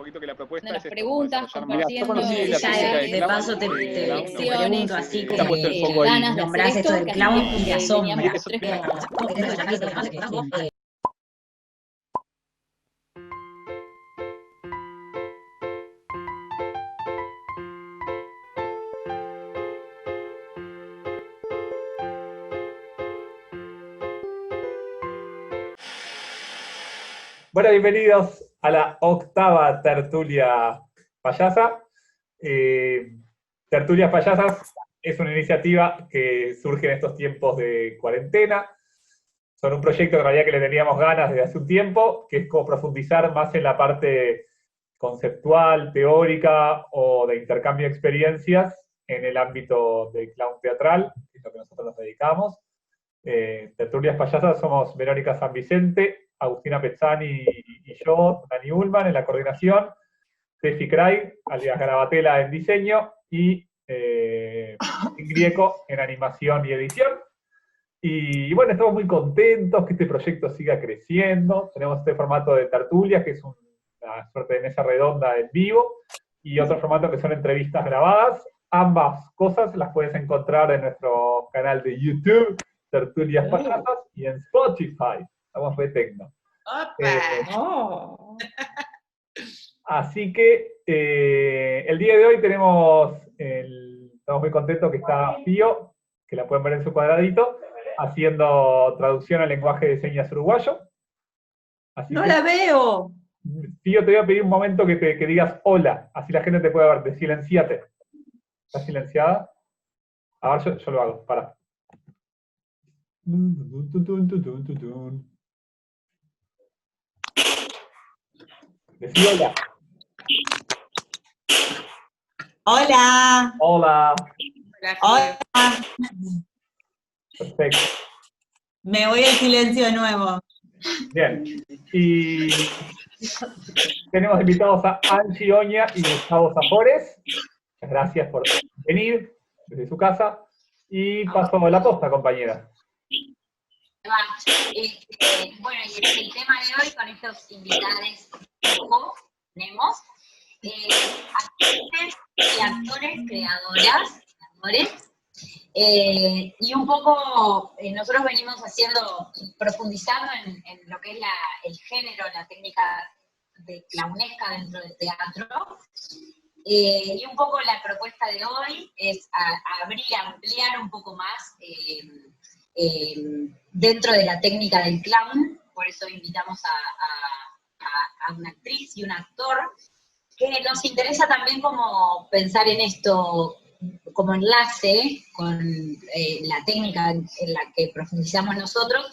poquito que la propuesta las es esto, preguntas, compartiendo. Mirá, Ya de paso te pregunto así como que nombrás esto del clown y te asombra. Bueno, bienvenidos a la octava tertulia payasa. Tertulias Payasas es una iniciativa que surge en estos tiempos de cuarentena. Son un proyecto en realidad que le teníamos ganas desde hace un tiempo, que es como profundizar más en la parte conceptual, teórica o de intercambio de experiencias en el ámbito del clown teatral, que es lo que nosotros nos dedicamos. Tertulias Payasas somos Verónica San Vicente, Agustina Pezzani y yo, Dani Ullman en la coordinación, Steffi Craig, alias Garabatela en diseño, y Grieco en animación y edición. Y bueno, estamos muy contentos que este proyecto siga creciendo. Tenemos este formato de tertulias, que es una suerte de mesa redonda en vivo, y otro formato que son entrevistas grabadas. Ambas cosas las puedes encontrar en nuestro canal de YouTube, Tertulias Payasas, y en Spotify. Estamos re tecno. Así que el día de hoy estamos muy contentos que está Pío, que la pueden ver en su cuadradito, haciendo traducción al lenguaje de señas uruguayo. Así ¡No la veo! Pío, te voy a pedir un momento que digas hola, así la gente te puede ver, silenciate. ¿Estás silenciada? A ver, yo lo hago, para. Decí hola. ¡Hola! Hola. ¡Hola! Perfecto. Me voy al silencio de nuevo. Bien. Y tenemos invitados a Angie Oña y Gustavo Zafores. Muchas gracias por venir desde su casa. Y paso la posta, compañera. Bueno, y el tema de hoy con estos invitados tenemos actrices y actores, creadores, y un poco nosotros venimos profundizando en lo que es el género, la técnica de clownesca dentro del teatro. Y un poco la propuesta de hoy es ampliar un poco más dentro de la técnica del clown. Por eso invitamos a una actriz y un actor, que nos interesa también como pensar en esto como enlace con la técnica en la que profundizamos nosotros,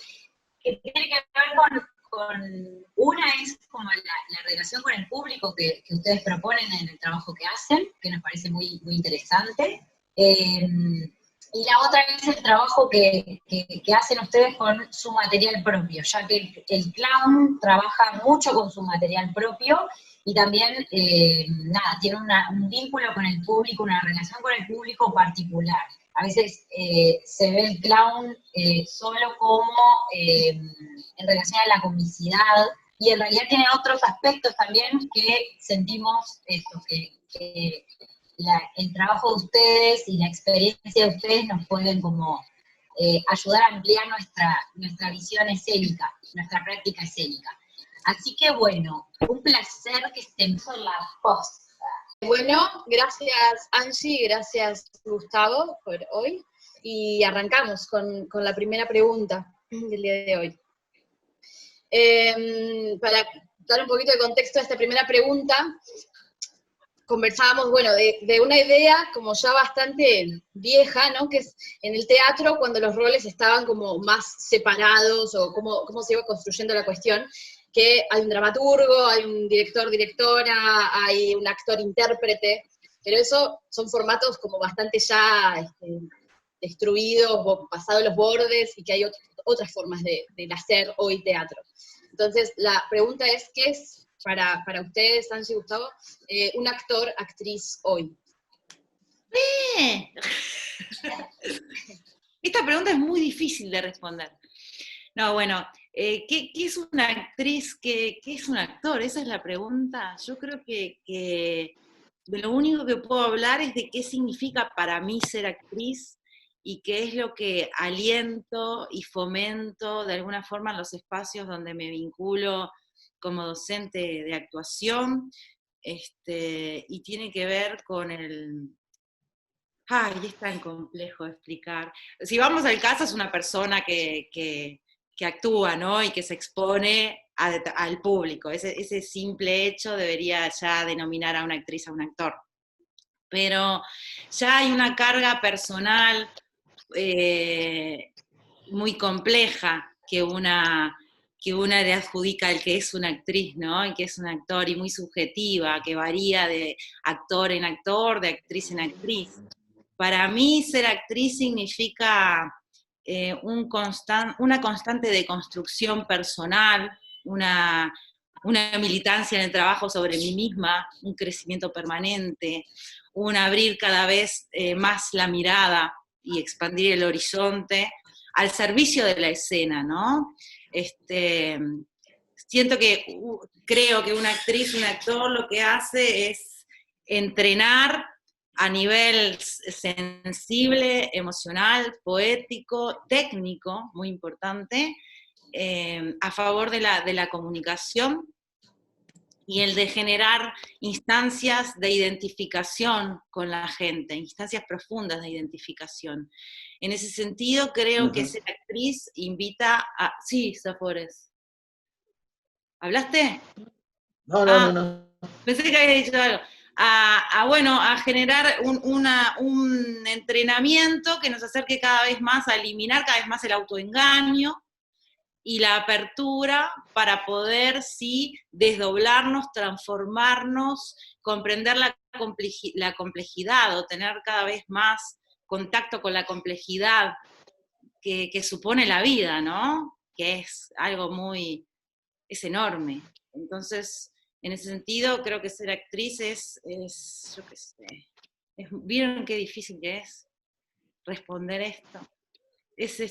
que tiene que ver con una es como la relación con el público que ustedes proponen en el trabajo que hacen, que nos parece muy, muy interesante. Y la otra es el trabajo que hacen ustedes con su material propio, ya que el clown trabaja mucho con su material propio y también, tiene un vínculo con el público, una relación con el público particular. A veces se ve el clown solo como en relación a la comicidad, y en realidad tiene otros aspectos también que sentimos esto, que el trabajo de ustedes y la experiencia de ustedes nos pueden como ayudar a ampliar nuestra visión escénica, nuestra práctica escénica. Así que bueno, un placer que estemos en la posta. Bueno, gracias Angie, gracias Gustavo por hoy, y arrancamos con la primera pregunta del día de hoy. Para dar un poquito de contexto a esta primera pregunta, conversábamos, bueno, de una idea como ya bastante vieja, ¿no? Que es en el teatro, cuando los roles estaban como más separados, o cómo se iba construyendo la cuestión, que hay un dramaturgo, hay un director, directora, hay un actor, intérprete, pero eso son formatos como bastante ya destruidos, pasados los bordes, y que hay otras formas de hacer hoy teatro. Entonces, la pregunta es, ¿qué es para ustedes, Angie y Gustavo, un actor, actriz hoy? Esta pregunta es muy difícil de responder. No, bueno, ¿Qué es una actriz? ¿Qué es un actor? Esa es la pregunta. Yo creo que de lo único que puedo hablar es de qué significa para mí ser actriz y qué es lo que aliento y fomento de alguna forma en los espacios donde me vinculo como docente de actuación, y tiene que ver con el... Ay, es tan complejo de explicar. Si vamos al caso, es una persona que actúa, ¿no? Y que se expone al público. Ese simple hecho debería ya denominar a una actriz, a un actor. Pero ya hay una carga personal muy compleja que una le adjudica al que es una actriz, ¿no? Y que es un actor, y muy subjetiva, que varía de actor en actor, de actriz en actriz. Para mí ser actriz significa una constante deconstrucción personal, una militancia en el trabajo sobre mí misma, un crecimiento permanente, un abrir cada vez más la mirada y expandir el horizonte al servicio de la escena, ¿no? Creo que una actriz, un actor lo que hace es entrenar a nivel sensible, emocional, poético, técnico, muy importante, a favor de la comunicación y el de generar instancias de identificación con la gente, instancias profundas de identificación. En ese sentido, creo que ser actriz invita a... Sí, Safores. ¿Hablaste? No. Pensé que había dicho algo. A generar un entrenamiento que nos acerque cada vez más a eliminar cada vez más el autoengaño y la apertura para poder, sí, desdoblarnos, transformarnos, comprender la complejidad o tener cada vez más contacto con la complejidad que supone la vida, ¿no? Que es algo es enorme. Entonces, en ese sentido, creo que ser actriz es yo qué sé, ¿vieron qué difícil que es responder esto? Es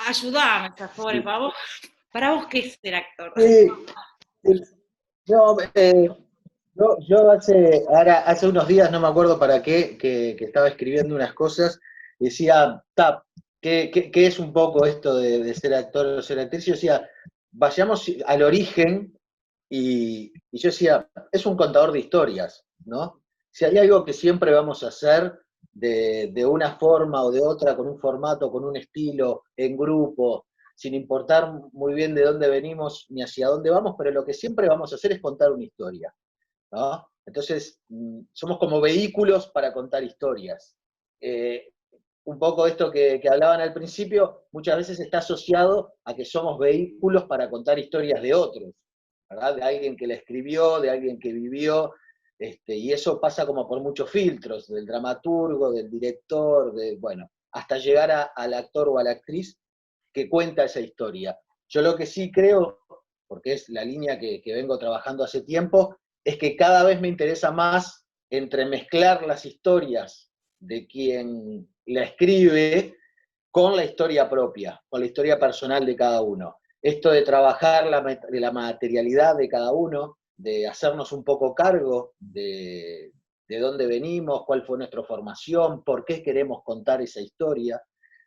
ayudame, Zafore, para vos, ¿qué es ser actor? No, yo hace unos días, no me acuerdo para qué, que estaba escribiendo unas cosas, decía, ¿qué es un poco esto de ser actor o ser actriz? Yo decía, vayamos al origen, y yo decía, es un contador de historias, ¿no? Si hay algo que siempre vamos a hacer de una forma o de otra, con un formato, con un estilo, en grupo, sin importar muy bien de dónde venimos ni hacia dónde vamos, pero lo que siempre vamos a hacer es contar una historia, ¿no? Entonces, somos como vehículos para contar historias. Un poco esto que hablaban al principio, muchas veces está asociado a que somos vehículos para contar historias de otros, ¿verdad? De alguien que la escribió, de alguien que vivió, y eso pasa como por muchos filtros, del dramaturgo, del director, bueno, hasta llegar al actor o a la actriz que cuenta esa historia. Yo lo que sí creo, porque es la línea que vengo trabajando hace tiempo, es que cada vez me interesa más entremezclar las historias de quien la escribe con la historia propia, con la historia personal de cada uno. Esto de trabajar la materialidad de cada uno, de hacernos un poco cargo de dónde venimos, cuál fue nuestra formación, por qué queremos contar esa historia,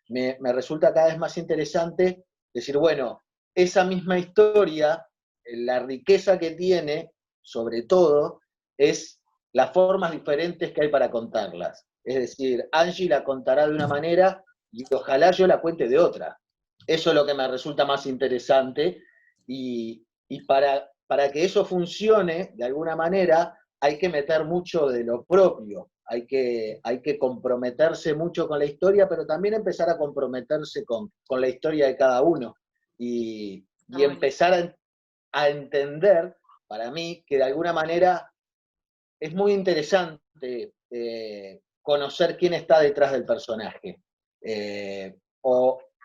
me resulta cada vez más interesante decir, bueno, esa misma historia, la riqueza que tiene, sobre todo, es las formas diferentes que hay para contarlas. Es decir, Angie la contará de una manera y ojalá yo la cuente de otra. Eso es lo que me resulta más interesante y para que eso funcione de alguna manera hay que meter mucho de lo propio, hay que comprometerse mucho con la historia, pero también empezar a comprometerse con la historia de cada uno y empezar a entender, para mí, que de alguna manera es muy interesante conocer quién está detrás del personaje,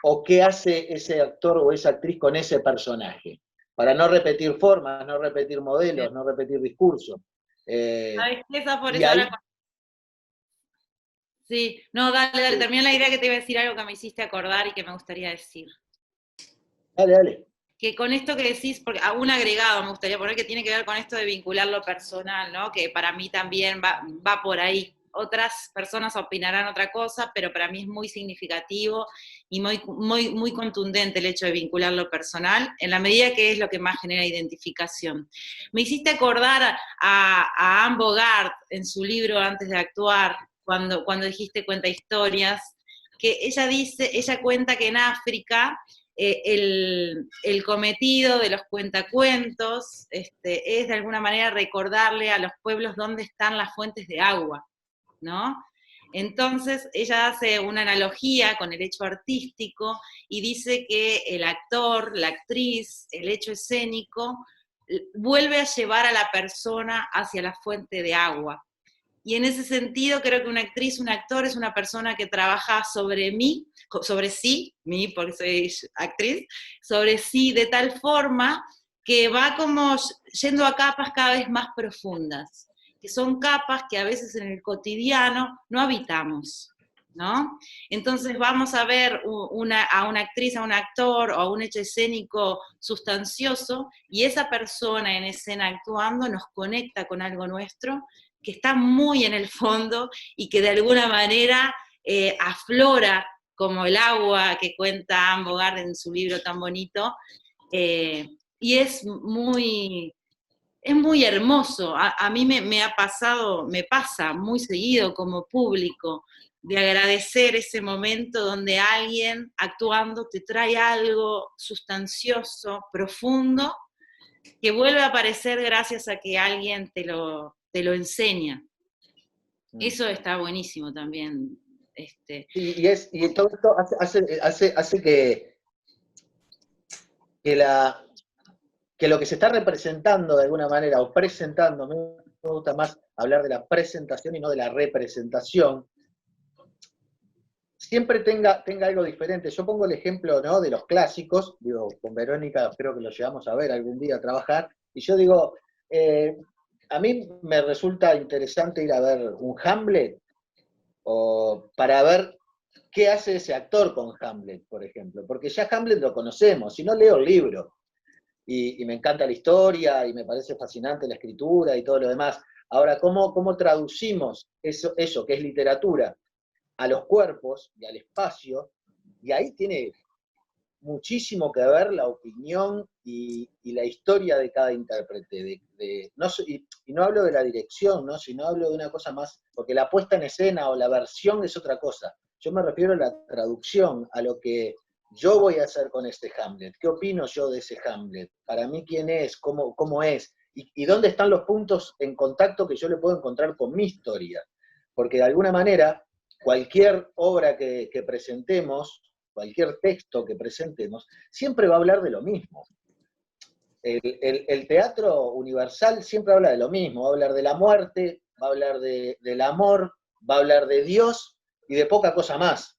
o qué hace ese actor o esa actriz con ese personaje, para no repetir formas, no repetir modelos, no repetir discursos. ¿Sabes qué, Zafores? Ahí... Sí, no, dale, termina la idea que te iba a decir algo que me hiciste acordar y que me gustaría decir. Dale. Que con esto que decís, porque a un agregado me gustaría poner que tiene que ver con esto de vincular lo personal, ¿no? Que para mí también va por ahí. Otras personas opinarán otra cosa, pero para mí es muy significativo y muy contundente el hecho de vincular lo personal, en la medida que es lo que más genera identificación. Me hiciste acordar a Anne Bogart en su libro Antes de actuar, cuando dijiste cuenta historias, que ella cuenta que en África el cometido de los cuentacuentos es de alguna manera recordarle a los pueblos dónde están las fuentes de agua, ¿no? Entonces ella hace una analogía con el hecho artístico y dice que el actor, la actriz, el hecho escénico vuelve a llevar a la persona hacia la fuente de agua. Y en ese sentido creo que una actriz, un actor es una persona que trabaja sobre sí, porque soy actriz, sobre sí de tal forma que va como yendo a capas cada vez más profundas, que son capas que a veces en el cotidiano no habitamos, ¿no? Entonces vamos a ver a una actriz, a un actor o a un hecho escénico sustancioso y esa persona en escena actuando nos conecta con algo nuestro que está muy en el fondo y que de alguna manera aflora como el agua que cuenta Anne Bogart en su libro tan bonito, y es muy hermoso. A mí me pasa muy seguido como público, de agradecer ese momento donde alguien actuando te trae algo sustancioso, profundo, que vuelve a aparecer gracias a que alguien te lo enseña. Eso está buenísimo también. Y todo esto hace que lo que se está representando de alguna manera, o presentando, me gusta más hablar de la presentación y no de la representación, siempre tenga algo diferente. Yo pongo el ejemplo, ¿no?, de los clásicos, digo, con Verónica creo que lo llevamos a ver algún día a trabajar, y yo digo, a mí me resulta interesante ir a ver un Hamlet, o para ver qué hace ese actor con Hamlet, por ejemplo, porque ya Hamlet lo conocemos, si no leo el libro, y me encanta la historia, y me parece fascinante la escritura y todo lo demás. Ahora, ¿cómo traducimos eso que es literatura a los cuerpos y al espacio? Y ahí tiene muchísimo que ver la opinión y la historia de cada intérprete. Y no hablo de la dirección, ¿no?, sino hablo de una cosa más, porque la puesta en escena o la versión es otra cosa. Yo me refiero a la traducción, a lo que yo voy a hacer con este Hamlet. ¿Qué opino yo de ese Hamlet? Para mí, ¿quién es? ¿Cómo es? ¿Y dónde están los puntos en contacto que yo le puedo encontrar con mi historia? Porque de alguna manera, cualquier obra que presentemos, cualquier texto que presentemos, siempre va a hablar de lo mismo. El teatro universal siempre habla de lo mismo, va a hablar de la muerte, va a hablar del amor, va a hablar de Dios y de poca cosa más,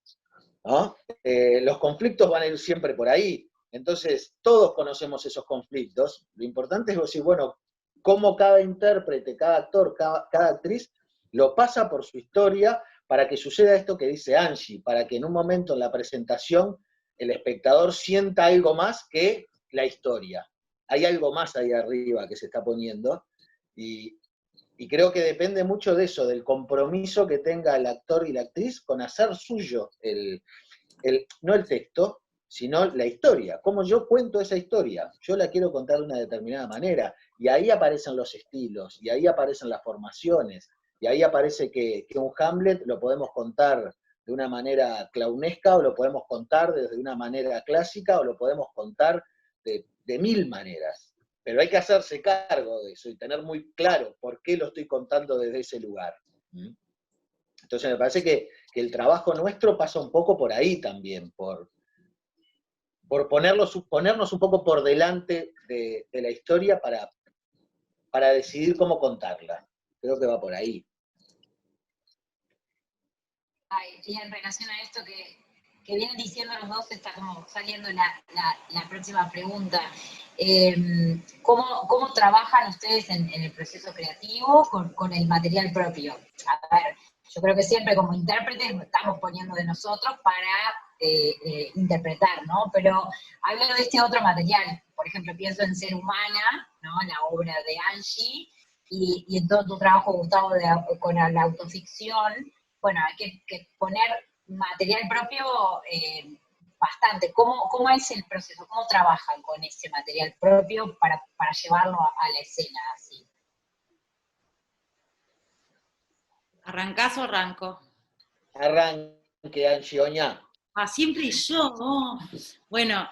¿no? Los conflictos van a ir siempre por ahí, entonces todos conocemos esos conflictos, lo importante es decir, bueno, cómo cada intérprete, cada actor, cada actriz lo pasa por su historia para que suceda esto que dice Angie, para que en un momento en la presentación el espectador sienta algo más que la historia. Hay algo más ahí arriba que se está poniendo, y creo que depende mucho de eso, del compromiso que tenga el actor y la actriz con hacer suyo, no el texto, sino la historia. Cómo yo cuento esa historia. Yo la quiero contar de una determinada manera, y ahí aparecen los estilos, y ahí aparecen las formaciones, y ahí aparece que un Hamlet lo podemos contar de una manera clownesca, o lo podemos contar desde una manera clásica, o lo podemos contar de mil maneras. Pero hay que hacerse cargo de eso y tener muy claro por qué lo estoy contando desde ese lugar. Entonces me parece que el trabajo nuestro pasa un poco por ahí también, por ponernos un poco por delante de la historia para decidir cómo contarla. Creo que va por ahí. Y en relación a esto que vienen diciendo los dos, está como saliendo la próxima pregunta. ¿Cómo trabajan ustedes en el proceso creativo con el material propio? A ver, yo creo que siempre como intérpretes estamos poniendo de nosotros para interpretar, ¿no? Pero hablo de este otro material, por ejemplo, pienso en Ser Humana, ¿no? La obra de Angie, y en todo tu trabajo, Gustavo, con la autoficción. Bueno, hay que poner material propio bastante. ¿Cómo es el proceso? ¿Cómo trabajan con ese material propio para llevarlo a la escena así? ¿Arrancás o arranco? Arranque, Angie Oña. Siempre yo, ¿no? Bueno,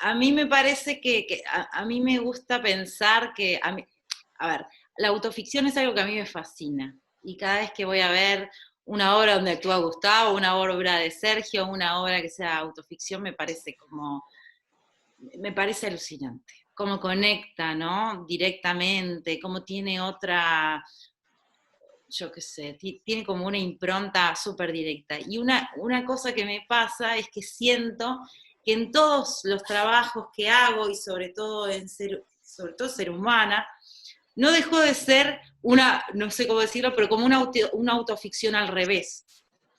a mí me parece que a mí me gusta pensar que, a ver, la autoficción es algo que a mí me fascina, y cada vez que voy a ver una obra donde actúa Gustavo, una obra de Sergio, una obra que sea autoficción, me parece alucinante, cómo conecta, ¿no? Directamente, cómo tiene otra, yo qué sé, tiene como una impronta súper directa. Y una cosa que me pasa es que siento que en todos los trabajos que hago, y sobre todo Ser Humana, no dejó de ser no sé cómo decirlo, pero como una autoficción al revés,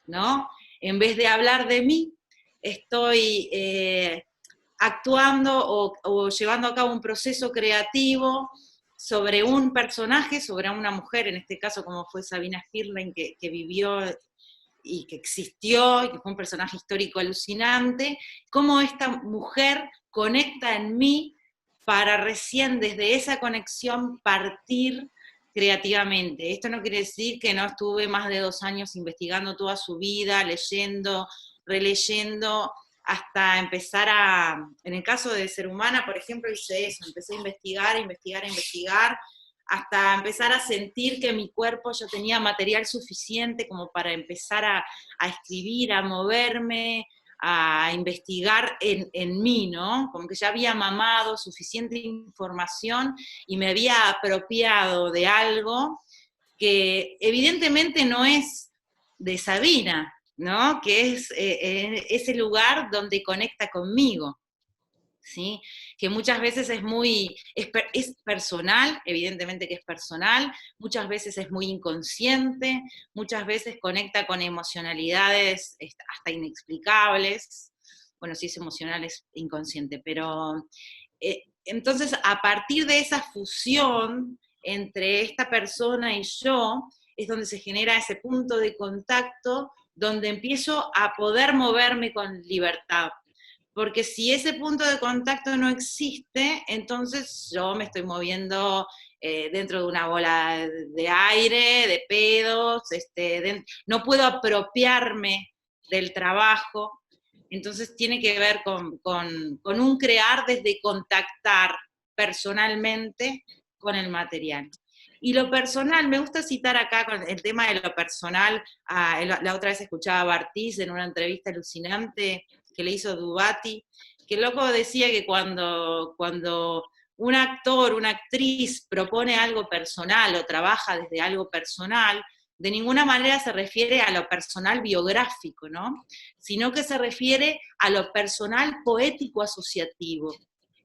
¿no? En vez de hablar de mí, estoy actuando o llevando a cabo un proceso creativo sobre un personaje, sobre una mujer, en este caso como fue Sabina Stirling, que vivió y que existió, y que fue un personaje histórico alucinante, cómo esta mujer conecta en mí para recién desde esa conexión partir creativamente. Esto no quiere decir que no estuve más de 2 años investigando toda su vida, leyendo, releyendo, hasta empezar en el caso de Ser Humana, por ejemplo, hice eso, empecé a investigar, hasta empezar a sentir que mi cuerpo ya tenía material suficiente como para empezar a escribir, a moverme, a investigar en mí, ¿no? Como que ya había mamado suficiente información y me había apropiado de algo que evidentemente no es de Sabina, ¿no? Que es ese lugar donde conecta conmigo, ¿sí? Que muchas veces es personal, evidentemente que es personal, muchas veces es muy inconsciente, muchas veces conecta con emocionalidades hasta inexplicables. Bueno, si es emocional es inconsciente, pero entonces a partir de esa fusión entre esta persona y yo, es donde se genera ese punto de contacto, donde empiezo a poder moverme con libertad. Porque si ese punto de contacto no existe, entonces yo me estoy moviendo dentro de una bola de aire, de pedos, no puedo apropiarme del trabajo, entonces tiene que ver con un crear desde contactar personalmente con el material. Y lo personal, me gusta citar acá con el tema de lo personal, la otra vez escuchaba a Bartiz en una entrevista alucinante que le hizo Dubati, que el loco decía que cuando un actor, una actriz propone algo personal o trabaja desde algo personal, de ninguna manera se refiere a lo personal biográfico, ¿no? Sino que se refiere a lo personal poético asociativo,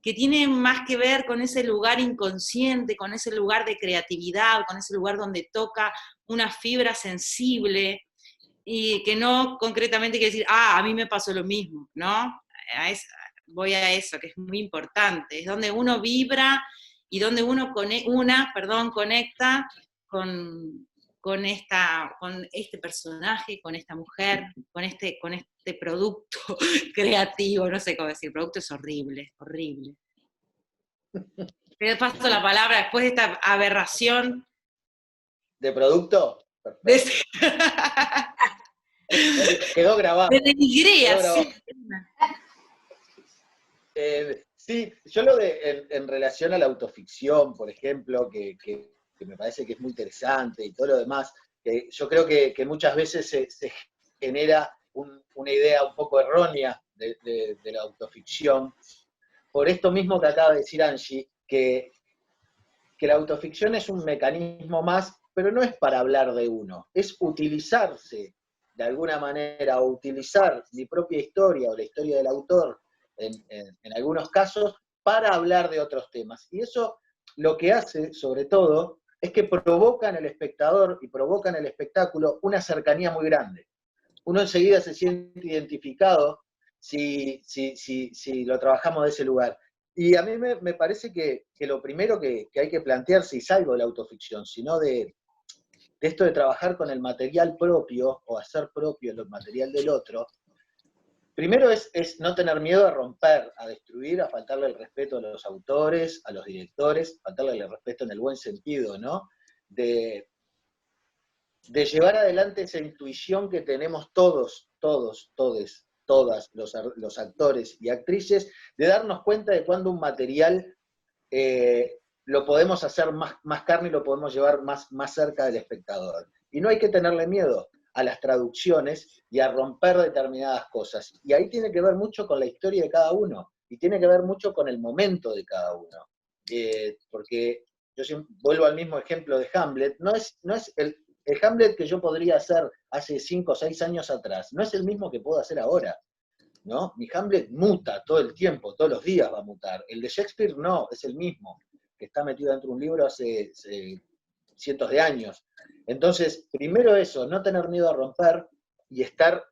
que tiene más que ver con ese lugar inconsciente, con ese lugar de creatividad, con ese lugar donde toca una fibra sensible, y que no concretamente quiere decir, a mí me pasó lo mismo, ¿no? Voy a eso, que es muy importante, es donde uno vibra y donde uno conecta con este personaje, con esta mujer, con este producto creativo, no sé cómo decir, producto es horrible. Te paso la palabra después de esta aberración. ¿De producto? Quedó grabado. De denigrea, sí. Sí, yo en relación a la autoficción, por ejemplo, que me parece que es muy interesante y todo lo demás, yo creo que muchas veces se genera una idea un poco errónea de la autoficción, por esto mismo que acaba de decir Angie, que la autoficción es un mecanismo más, pero no es para hablar de uno, es utilizarse de alguna manera, o utilizar mi propia historia o la historia del autor, en algunos casos, para hablar de otros temas. Y eso lo que hace, sobre todo, es que provocan al espectador y provocan el espectáculo una cercanía muy grande. Uno enseguida se siente identificado si lo trabajamos de ese lugar. Y a mí me parece que lo primero que hay que plantearse, y salgo de la autoficción, sino de esto de trabajar con el material propio, o hacer propio el material del otro, primero es no tener miedo a romper, a destruir, a faltarle el respeto a los autores, a los directores, faltarle el respeto en el buen sentido, ¿no? De llevar adelante esa intuición que tenemos todos los actores y actrices, de darnos cuenta de cuando un material lo podemos hacer más carne y lo podemos llevar más cerca del espectador. Y no hay que tenerle miedo a las traducciones y a romper determinadas cosas. Y ahí tiene que ver mucho con la historia de cada uno, y tiene que ver mucho con el momento de cada uno. Porque yo vuelvo al mismo ejemplo de Hamlet, no es el Hamlet que yo podría hacer hace 5 o 6 años atrás, no es el mismo que puedo hacer ahora, ¿no? Mi Hamlet muta todo el tiempo, todos los días va a mutar. El de Shakespeare no, es el mismo, que está metido dentro de un libro hace cientos de años. Entonces, primero eso, no tener miedo a romper y estar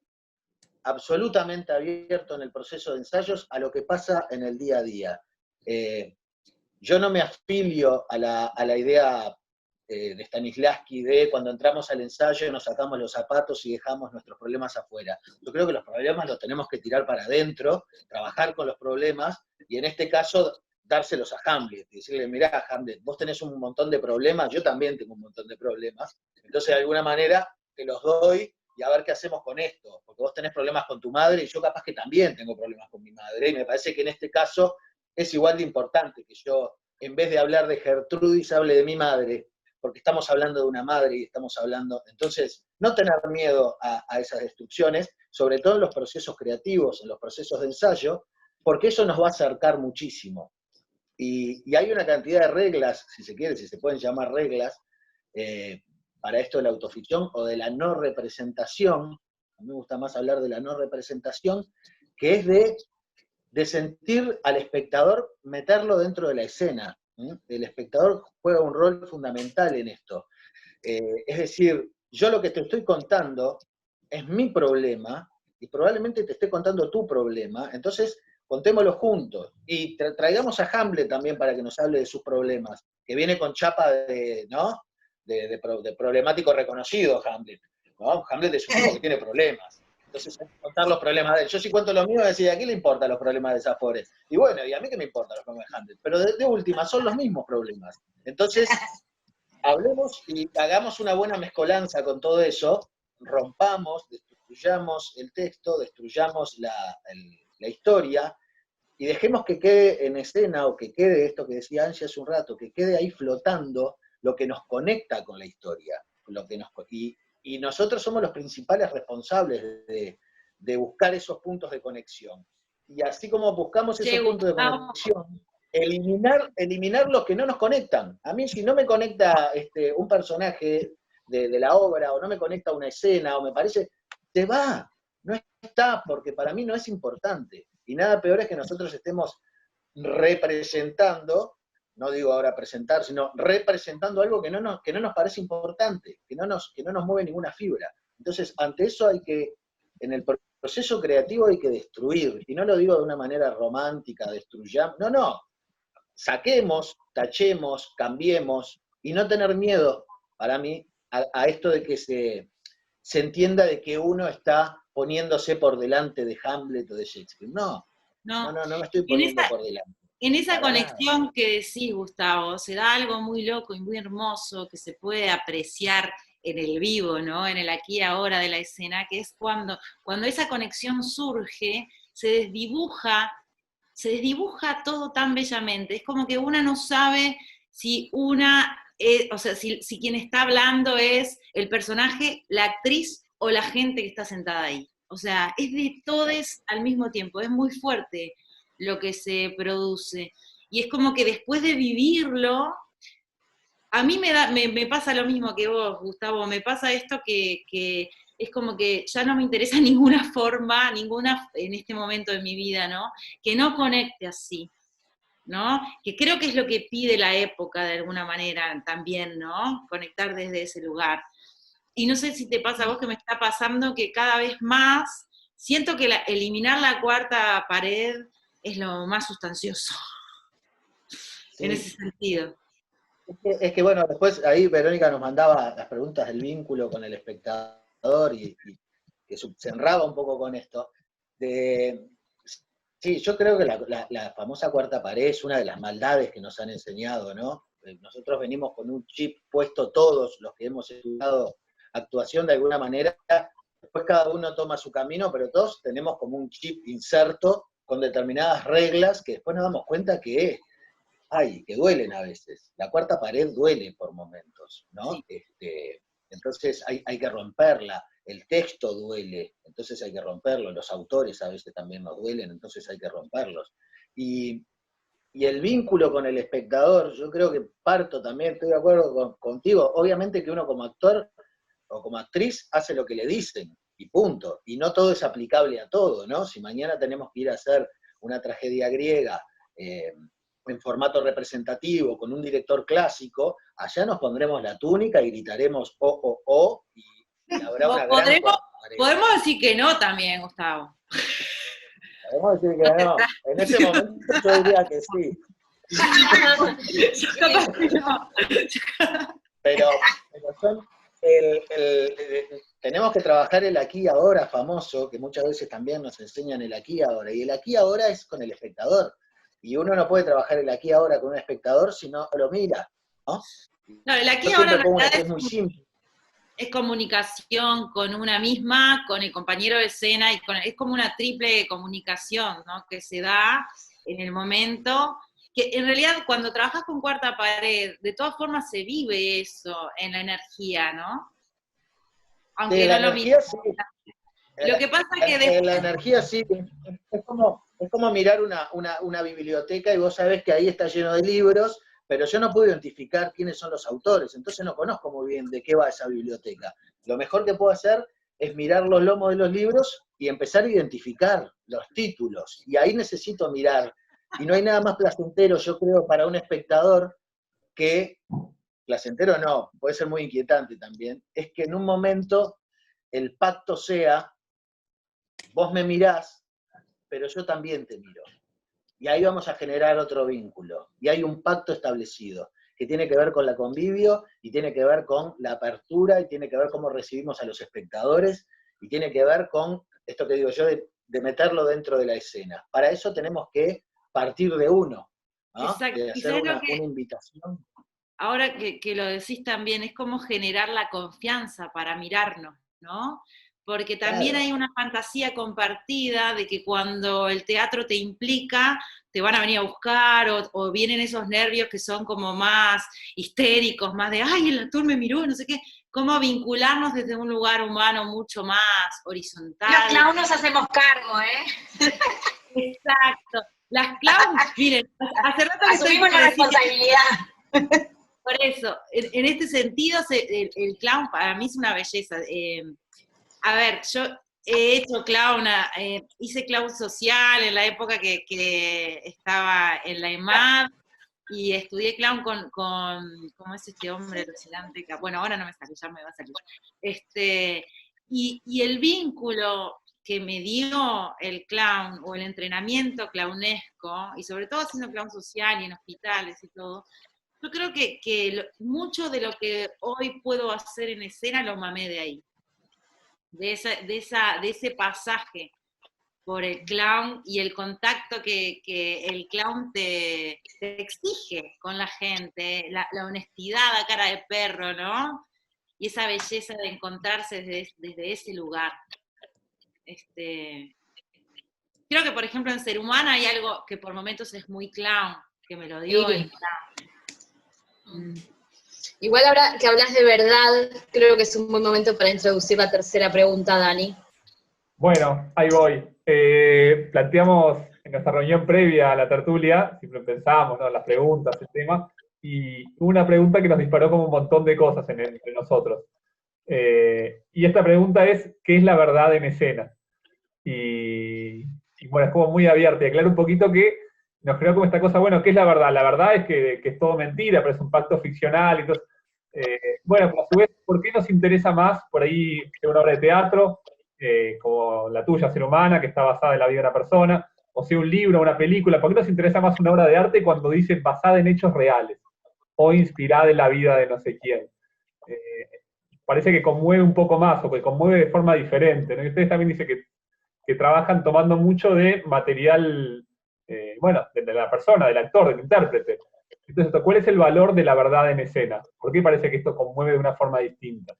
absolutamente abierto en el proceso de ensayos a lo que pasa en el día a día. Yo no me afilio a la idea de Stanislavski de cuando entramos al ensayo nos sacamos los zapatos y dejamos nuestros problemas afuera. Yo creo que los problemas los tenemos que tirar para adentro, trabajar con los problemas, y en este caso dárselos a Hamlet, y decirle, mirá, Hamlet, vos tenés un montón de problemas, yo también tengo un montón de problemas, entonces de alguna manera te los doy y a ver qué hacemos con esto, porque vos tenés problemas con tu madre y yo capaz que también tengo problemas con mi madre, y me parece que en este caso es igual de importante que yo, en vez de hablar de Gertrudis, hable de mi madre, porque estamos hablando de una madre y estamos hablando, entonces, no tener miedo a esas destrucciones, sobre todo en los procesos creativos, en los procesos de ensayo, porque eso nos va a acercar muchísimo. Y hay una cantidad de reglas, si se quiere, si se pueden llamar reglas, para esto de la autoficción o de la no representación. A mí me gusta más hablar de la no representación, que es de sentir al espectador, meterlo dentro de la escena. El espectador juega un rol fundamental en esto. Es decir, yo lo que te estoy contando es mi problema, y probablemente te esté contando tu problema, entonces contémoslo juntos, y traigamos a Hamlet también para que nos hable de sus problemas, que viene con chapa de problemático reconocido Hamlet, ¿no? Hamlet es un tipo que tiene problemas, entonces hay que contar los problemas de él. Yo sí cuento lo mío y decía, ¿a quién le importan los problemas de Sapores? Y bueno, ¿y a mí qué me importan los problemas de Hamlet? Pero de última, son los mismos problemas. Entonces, hablemos y hagamos una buena mezcolanza con todo eso, rompamos, destruyamos el texto, destruyamos la historia, y dejemos que quede en escena, o que quede esto que decía Angie hace un rato, que quede ahí flotando lo que nos conecta con la historia, y nosotros somos los principales responsables de buscar esos puntos de conexión. Y así como buscamos esos puntos de conexión, eliminar los que no nos conectan. A mí, si no me conecta un personaje de la obra, o no me conecta una escena, o me parece, se va, no está, porque para mí no es importante. Y nada peor es que nosotros estemos representando, no digo ahora presentar, sino representando algo que no nos parece importante, que no nos mueve ninguna fibra. Entonces, ante eso en el proceso creativo hay que destruir, y no lo digo de una manera romántica, destruyamos, no, saquemos, tachemos, cambiemos, y no tener miedo, para mí, a esto de que se entienda de que uno está poniéndose por delante de Hamlet o de Shakespeare. No me estoy poniendo por delante. En esa conexión que decís, Gustavo, se da algo muy loco y muy hermoso que se puede apreciar en el vivo, ¿no? En el aquí y ahora de la escena, que es cuando esa conexión surge, se desdibuja todo tan bellamente. Es como que una no sabe si si quien está hablando es el personaje, la actriz o la gente que está sentada ahí. O sea, es de todos al mismo tiempo, es muy fuerte lo que se produce. Y es como que después de vivirlo, a mí me pasa lo mismo que vos, Gustavo, me pasa esto que es como que ya no me interesa ninguna forma, en este momento de mi vida, ¿no? Que no conecte así. ¿no? Que creo que es lo que pide la época de alguna manera también, ¿no? Conectar desde ese lugar. Y no sé si te pasa a vos, que me está pasando que cada vez más siento que eliminar la cuarta pared es lo más sustancioso, Sí. en ese sentido. Es que, bueno, después ahí Verónica nos mandaba las preguntas del vínculo con el espectador y que se enraba un poco con esto. Sí, yo creo que la famosa cuarta pared es una de las maldades que nos han enseñado, ¿no? Nosotros venimos con un chip puesto todos los que hemos estudiado actuación de alguna manera, después cada uno toma su camino, pero todos tenemos como un chip inserto con determinadas reglas que después nos damos cuenta que duelen a veces. La cuarta pared duele por momentos, ¿no? Sí. Entonces hay que romperla. El texto duele, entonces hay que romperlo. Los autores a veces también nos duelen, entonces hay que romperlos. Y el vínculo con el espectador, yo creo que parto también, estoy de acuerdo contigo. Obviamente que uno como actor o como actriz hace lo que le dicen, y punto. Y no todo es aplicable a todo, ¿no? Si mañana tenemos que ir a hacer una tragedia griega, en formato representativo, con un director clásico, allá nos pondremos la túnica y gritaremos y habrá una gran podemos decir que no también, Gustavo. Podemos decir que no. En ese momento yo diría que sí. Pero son tenemos que trabajar el aquí y ahora famoso, que muchas veces también nos enseñan el aquí y ahora. Y el aquí y ahora es con el espectador. Y uno no puede trabajar el aquí y ahora con un espectador si no lo mira, ¿no? No, el aquí y ahora es muy simple. Es comunicación con una misma, con el compañero de escena, es como una triple comunicación, ¿no? Que se da en el momento, que en realidad cuando trabajas con cuarta pared, de todas formas se vive eso en la energía, ¿no? Aunque sí, no lo energía, mismo. Sí. Lo que pasa es que después... La energía sí, es como mirar una biblioteca y vos sabés que ahí está lleno de libros, pero yo no puedo identificar quiénes son los autores, entonces no conozco muy bien de qué va esa biblioteca. Lo mejor que puedo hacer es mirar los lomos de los libros y empezar a identificar los títulos, y ahí necesito mirar. Y no hay nada más placentero, yo creo, para un espectador que, placentero no, puede ser muy inquietante también, es que en un momento el pacto sea, vos me mirás, pero yo también te miro. Y ahí vamos a generar otro vínculo. Y hay un pacto establecido, que tiene que ver con la convivio, y tiene que ver con la apertura, y tiene que ver cómo recibimos a los espectadores, y tiene que ver con esto que digo yo, de meterlo dentro de la escena. Para eso tenemos que partir de uno, ¿no? Exacto. De hacer una invitación. Ahora que lo decís también, es como generar la confianza para mirarnos, ¿no? Porque también hay una fantasía compartida de que cuando el teatro te implica, te van a venir a buscar, o vienen esos nervios que son como más histéricos, más de, ay, el actor me miró, no sé qué, cómo vincularnos desde un lugar humano mucho más horizontal. Los clowns nos hacemos cargo, ¿eh? Exacto. Las clowns, miren, hace rato que asumimos la responsabilidad. Por eso, en este sentido, el clown para mí es una belleza. A ver, yo he hecho clown, hice clown social en la época que estaba en la EMAD, y estudié clown con ¿cómo es este hombre alucinante? Bueno, ahora no me sale, ya me va a salir. Y el vínculo que me dio el clown, o el entrenamiento clownesco, y sobre todo haciendo clown social y en hospitales y todo, yo creo que mucho de lo que hoy puedo hacer en escena lo mamé de ahí. De ese pasaje por el clown y el contacto que el clown te exige con la gente, la honestidad a cara de perro, ¿no? Y esa belleza de encontrarse desde ese lugar. Creo que, por ejemplo, en Ser Humano hay algo que por momentos es muy clown, que me lo dio el clown. Igual ahora que hablas de verdad, creo que es un buen momento para introducir la tercera pregunta, Dani. Bueno, ahí voy. Planteamos en nuestra reunión previa a la tertulia, siempre pensábamos, ¿no?, las preguntas, el tema, y hubo una pregunta que nos disparó como un montón de cosas entre nosotros. Y esta pregunta es, ¿qué es la verdad en escena? Y bueno, es como muy abierta. Y aclaro un poquito que nos creó como esta cosa, bueno, ¿qué es la verdad? La verdad es que es todo mentira, pero es un pacto ficcional, y todo. Bueno, pero a su vez, ¿por qué nos interesa más por ahí que una obra de teatro, como la tuya, Ser Humana, que está basada en la vida de una persona, o sea un libro, una película? ¿Por qué nos interesa más una obra de arte cuando dice basada en hechos reales, o inspirada en la vida de no sé quién? Parece que conmueve un poco más, o que conmueve de forma diferente, ¿no? Y ustedes también dicen que trabajan tomando mucho de material, bueno, de la persona, del actor, del intérprete. Entonces, ¿cuál es el valor de la verdad en escena? ¿Por qué parece que esto conmueve de una forma distinta?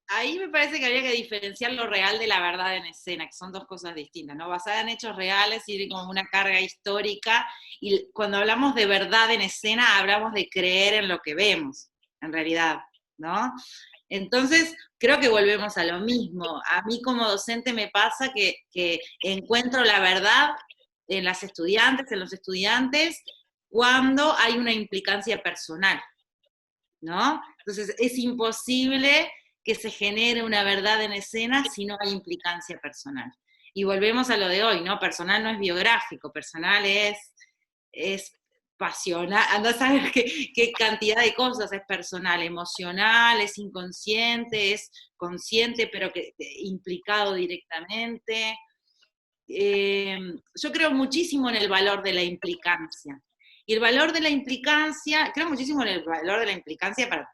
Ahí me parece que habría que diferenciar lo real de la verdad en escena, que son dos cosas distintas, ¿no? Basada en hechos reales y como una carga histórica, y cuando hablamos de verdad en escena, hablamos de creer en lo que vemos, en realidad, ¿no? Entonces, creo que volvemos a lo mismo. A mí como docente me pasa que encuentro la verdad en las estudiantes, en los estudiantes, cuando hay una implicancia personal, ¿no? Entonces, es imposible que se genere una verdad en escena si no hay implicancia personal. Y volvemos a lo de hoy, ¿no? Personal no es biográfico, personal es pasional, anda a saber qué cantidad de cosas es personal, emocional, es inconsciente, es consciente, pero que implicado directamente. Yo creo muchísimo en el valor de la implicancia. Y el valor de la implicancia, creo muchísimo en el valor de la implicancia para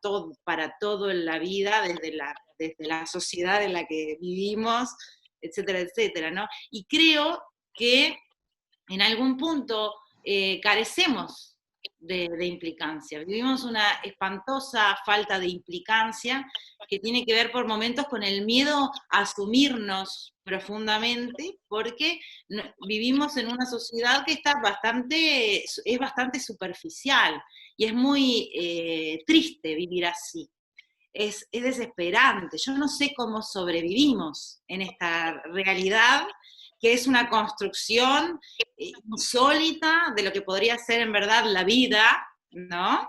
todo en la vida, desde la sociedad en la que vivimos, etcétera, etcétera, ¿no? Y creo que en algún punto carecemos de implicancia. Vivimos una espantosa falta de implicancia que tiene que ver por momentos con el miedo a asumirnos profundamente, porque vivimos en una sociedad que es bastante superficial y es muy triste vivir así. Es desesperante. Yo no sé cómo sobrevivimos en esta realidad, que es una construcción insólita de lo que podría ser en verdad la vida, ¿no?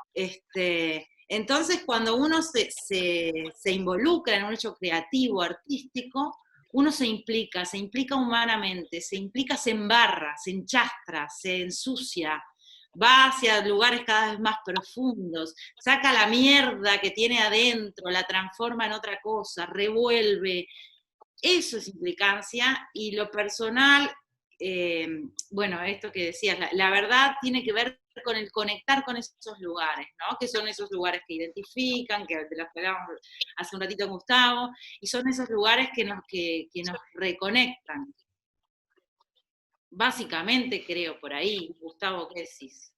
Entonces, cuando uno se involucra en un hecho creativo, artístico, uno se implica humanamente, se implica, se embarra, se enchastra, se ensucia, va hacia lugares cada vez más profundos, saca la mierda que tiene adentro, la transforma en otra cosa, revuelve. Eso es implicancia, y lo personal, bueno, esto que decías, la verdad tiene que ver con el conectar con esos lugares, ¿no? Que son esos lugares que identifican, que de los que hablábamos hace un ratito Gustavo, y son esos lugares que nos reconectan. Básicamente creo por ahí. Gustavo, ¿qué decís?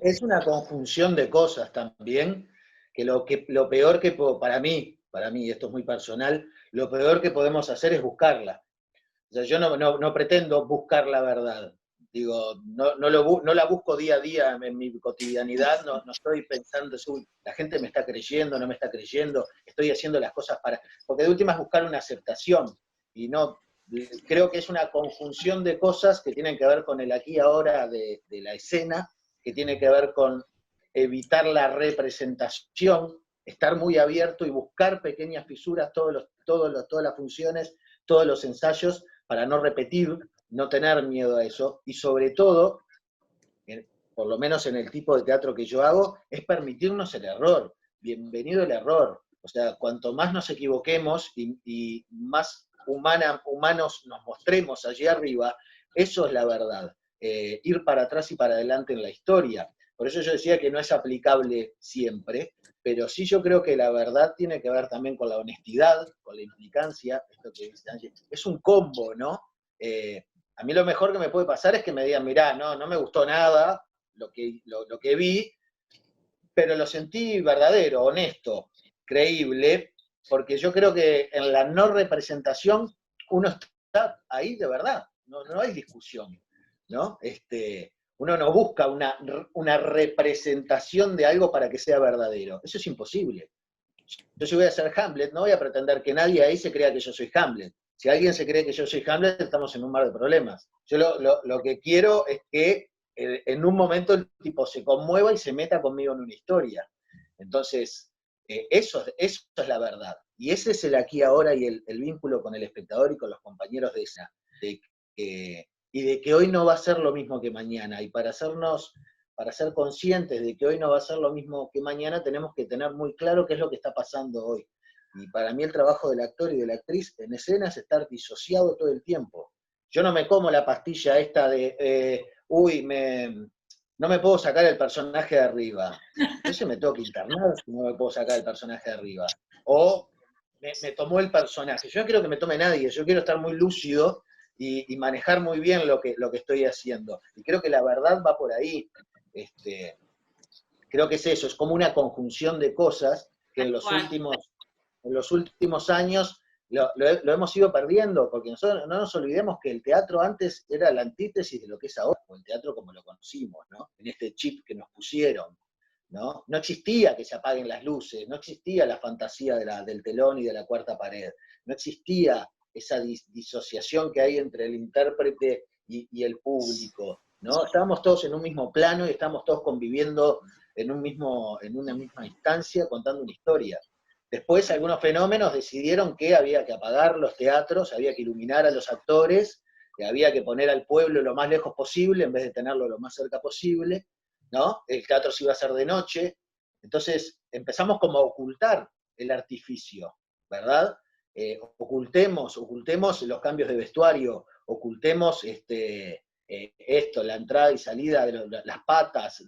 Es una conjunción de cosas también, que lo peor que para mí, esto es muy personal, lo peor que podemos hacer es buscarla. O sea, yo no pretendo buscar la verdad. Digo, no la busco día a día en mi cotidianidad, no estoy pensando, la gente me está creyendo, no me está creyendo, estoy haciendo las cosas porque de última es buscar una aceptación, y no, creo que es una conjunción de cosas que tienen que ver con el aquí y ahora de la escena, que tiene que ver con evitar la representación, estar muy abierto y buscar pequeñas fisuras, todas las funciones, todos los ensayos, para no repetir, no tener miedo a eso, y sobre todo, por lo menos en el tipo de teatro que yo hago, es permitirnos el error. Bienvenido el error. O sea, cuanto más nos equivoquemos y más humanos nos mostremos allí arriba, eso es la verdad. Ir para atrás y para adelante en la historia. Por eso yo decía que no es aplicable siempre, pero sí yo creo que la verdad tiene que ver también con la honestidad, con la implicancia, esto que dice Angie, es un combo, ¿no? A mí lo mejor que me puede pasar es que me digan, mirá, no me gustó nada lo que vi, pero lo sentí verdadero, honesto, creíble, porque yo creo que en la no representación uno está ahí de verdad, no hay discusión, ¿no? Uno no busca una representación de algo para que sea verdadero, eso es imposible. Yo si voy a ser Hamlet, no voy a pretender que nadie ahí se crea que yo soy Hamlet. Si alguien se cree que yo soy Hamlet, estamos en un mar de problemas. Yo lo que quiero es que en un momento el tipo se conmueva y se meta conmigo en una historia. Entonces, eso es la verdad. Y ese es el aquí ahora y el vínculo con el espectador y con los compañeros de esa. De que y de que hoy no va a ser lo mismo que mañana. Y para ser conscientes de que hoy no va a ser lo mismo que mañana, tenemos que tener muy claro qué es lo que está pasando hoy. Y para mí el trabajo del actor y de la actriz en escena es estar disociado todo el tiempo. Yo no me como la pastilla esta de, no me puedo sacar el personaje de arriba. Entonces me tengo que internar si no me puedo sacar el personaje de arriba. O me tomó el personaje. Yo no quiero que me tome nadie, yo quiero estar muy lúcido y manejar muy bien lo que estoy haciendo. Y creo que la verdad va por ahí. Creo que es eso, es como una conjunción de cosas que en los últimos años lo hemos ido perdiendo, porque nosotros no nos olvidemos que el teatro antes era la antítesis de lo que es ahora, o el teatro como lo conocimos, ¿no? En este chip que nos pusieron, ¿no? No existía que se apaguen las luces, no existía la fantasía del telón y de la cuarta pared, no existía esa disociación que hay entre el intérprete y el público, ¿no? Estábamos todos en un mismo plano y estábamos todos conviviendo en una misma instancia contando una historia. Después algunos fenómenos decidieron que había que apagar los teatros, había que iluminar a los actores, que había que poner al pueblo lo más lejos posible en vez de tenerlo lo más cerca posible, ¿no? El teatro se iba a hacer de noche. Entonces empezamos como a ocultar el artificio, ¿verdad? Ocultemos los cambios de vestuario, ocultemos la entrada y salida de las patas,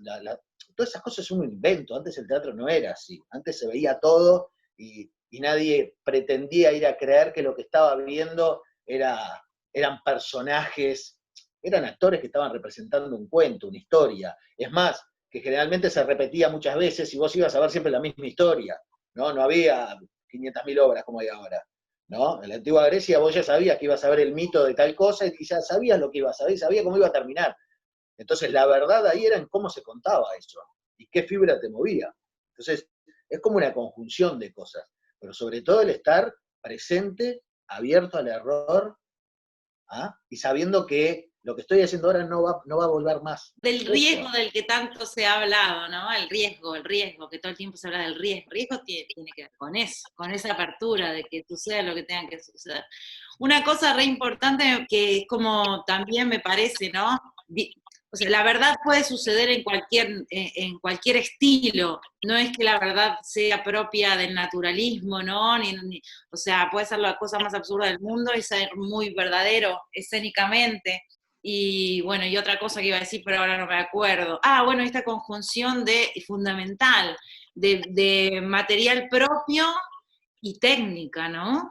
todas esas cosas son un invento. Antes el teatro no era así, antes se veía todo y nadie pretendía ir a creer que lo que estaba viendo eran personajes, eran actores que estaban representando un cuento, una historia. Es más, que generalmente se repetía muchas veces y vos ibas a ver siempre la misma historia, ¿no? No había 500.000 obras como hay ahora, ¿no? En la antigua Grecia vos ya sabías que ibas a ver el mito de tal cosa y ya sabías lo que ibas a ver, sabías cómo iba a terminar. Entonces la verdad ahí era en cómo se contaba eso y qué fibra te movía. Entonces es como una conjunción de cosas, pero sobre todo el estar presente, abierto al error, y sabiendo que lo que estoy haciendo ahora no va a volver más. Del riesgo del que tanto se ha hablado, ¿no? El riesgo, que todo el tiempo se habla del riesgo. El riesgo tiene que ver con eso, con esa apertura de que suceda lo que tenga que suceder. Una cosa re importante que es como también me parece, ¿no? O sea, la verdad puede suceder en cualquier estilo, no es que la verdad sea propia del naturalismo, ¿no? O sea, puede ser la cosa más absurda del mundo y ser muy verdadero escénicamente. Y bueno, y otra cosa que iba a decir, pero ahora no me acuerdo. Bueno, esta conjunción fundamental de material propio y técnica, ¿no?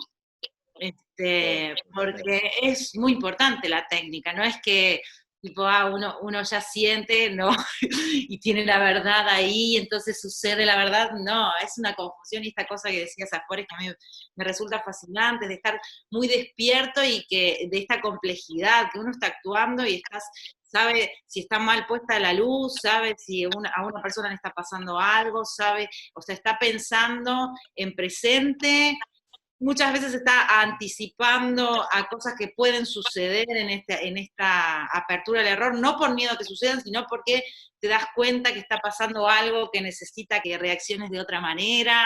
Porque es muy importante la técnica, no es que tipo, uno ya siente, ¿no? Y tiene la verdad ahí, entonces sucede la verdad, no, es una confusión y esta cosa que decías Afores que a mí me resulta fascinante, de estar muy despierto y que de esta complejidad, que uno está actuando y sabe si está mal puesta la luz, sabe si a una persona le está pasando algo, sabe, o sea, está pensando en presente. Muchas veces está anticipando a cosas que pueden suceder en esta apertura al error, no por miedo a que sucedan, sino porque te das cuenta que está pasando algo que necesita que reacciones de otra manera.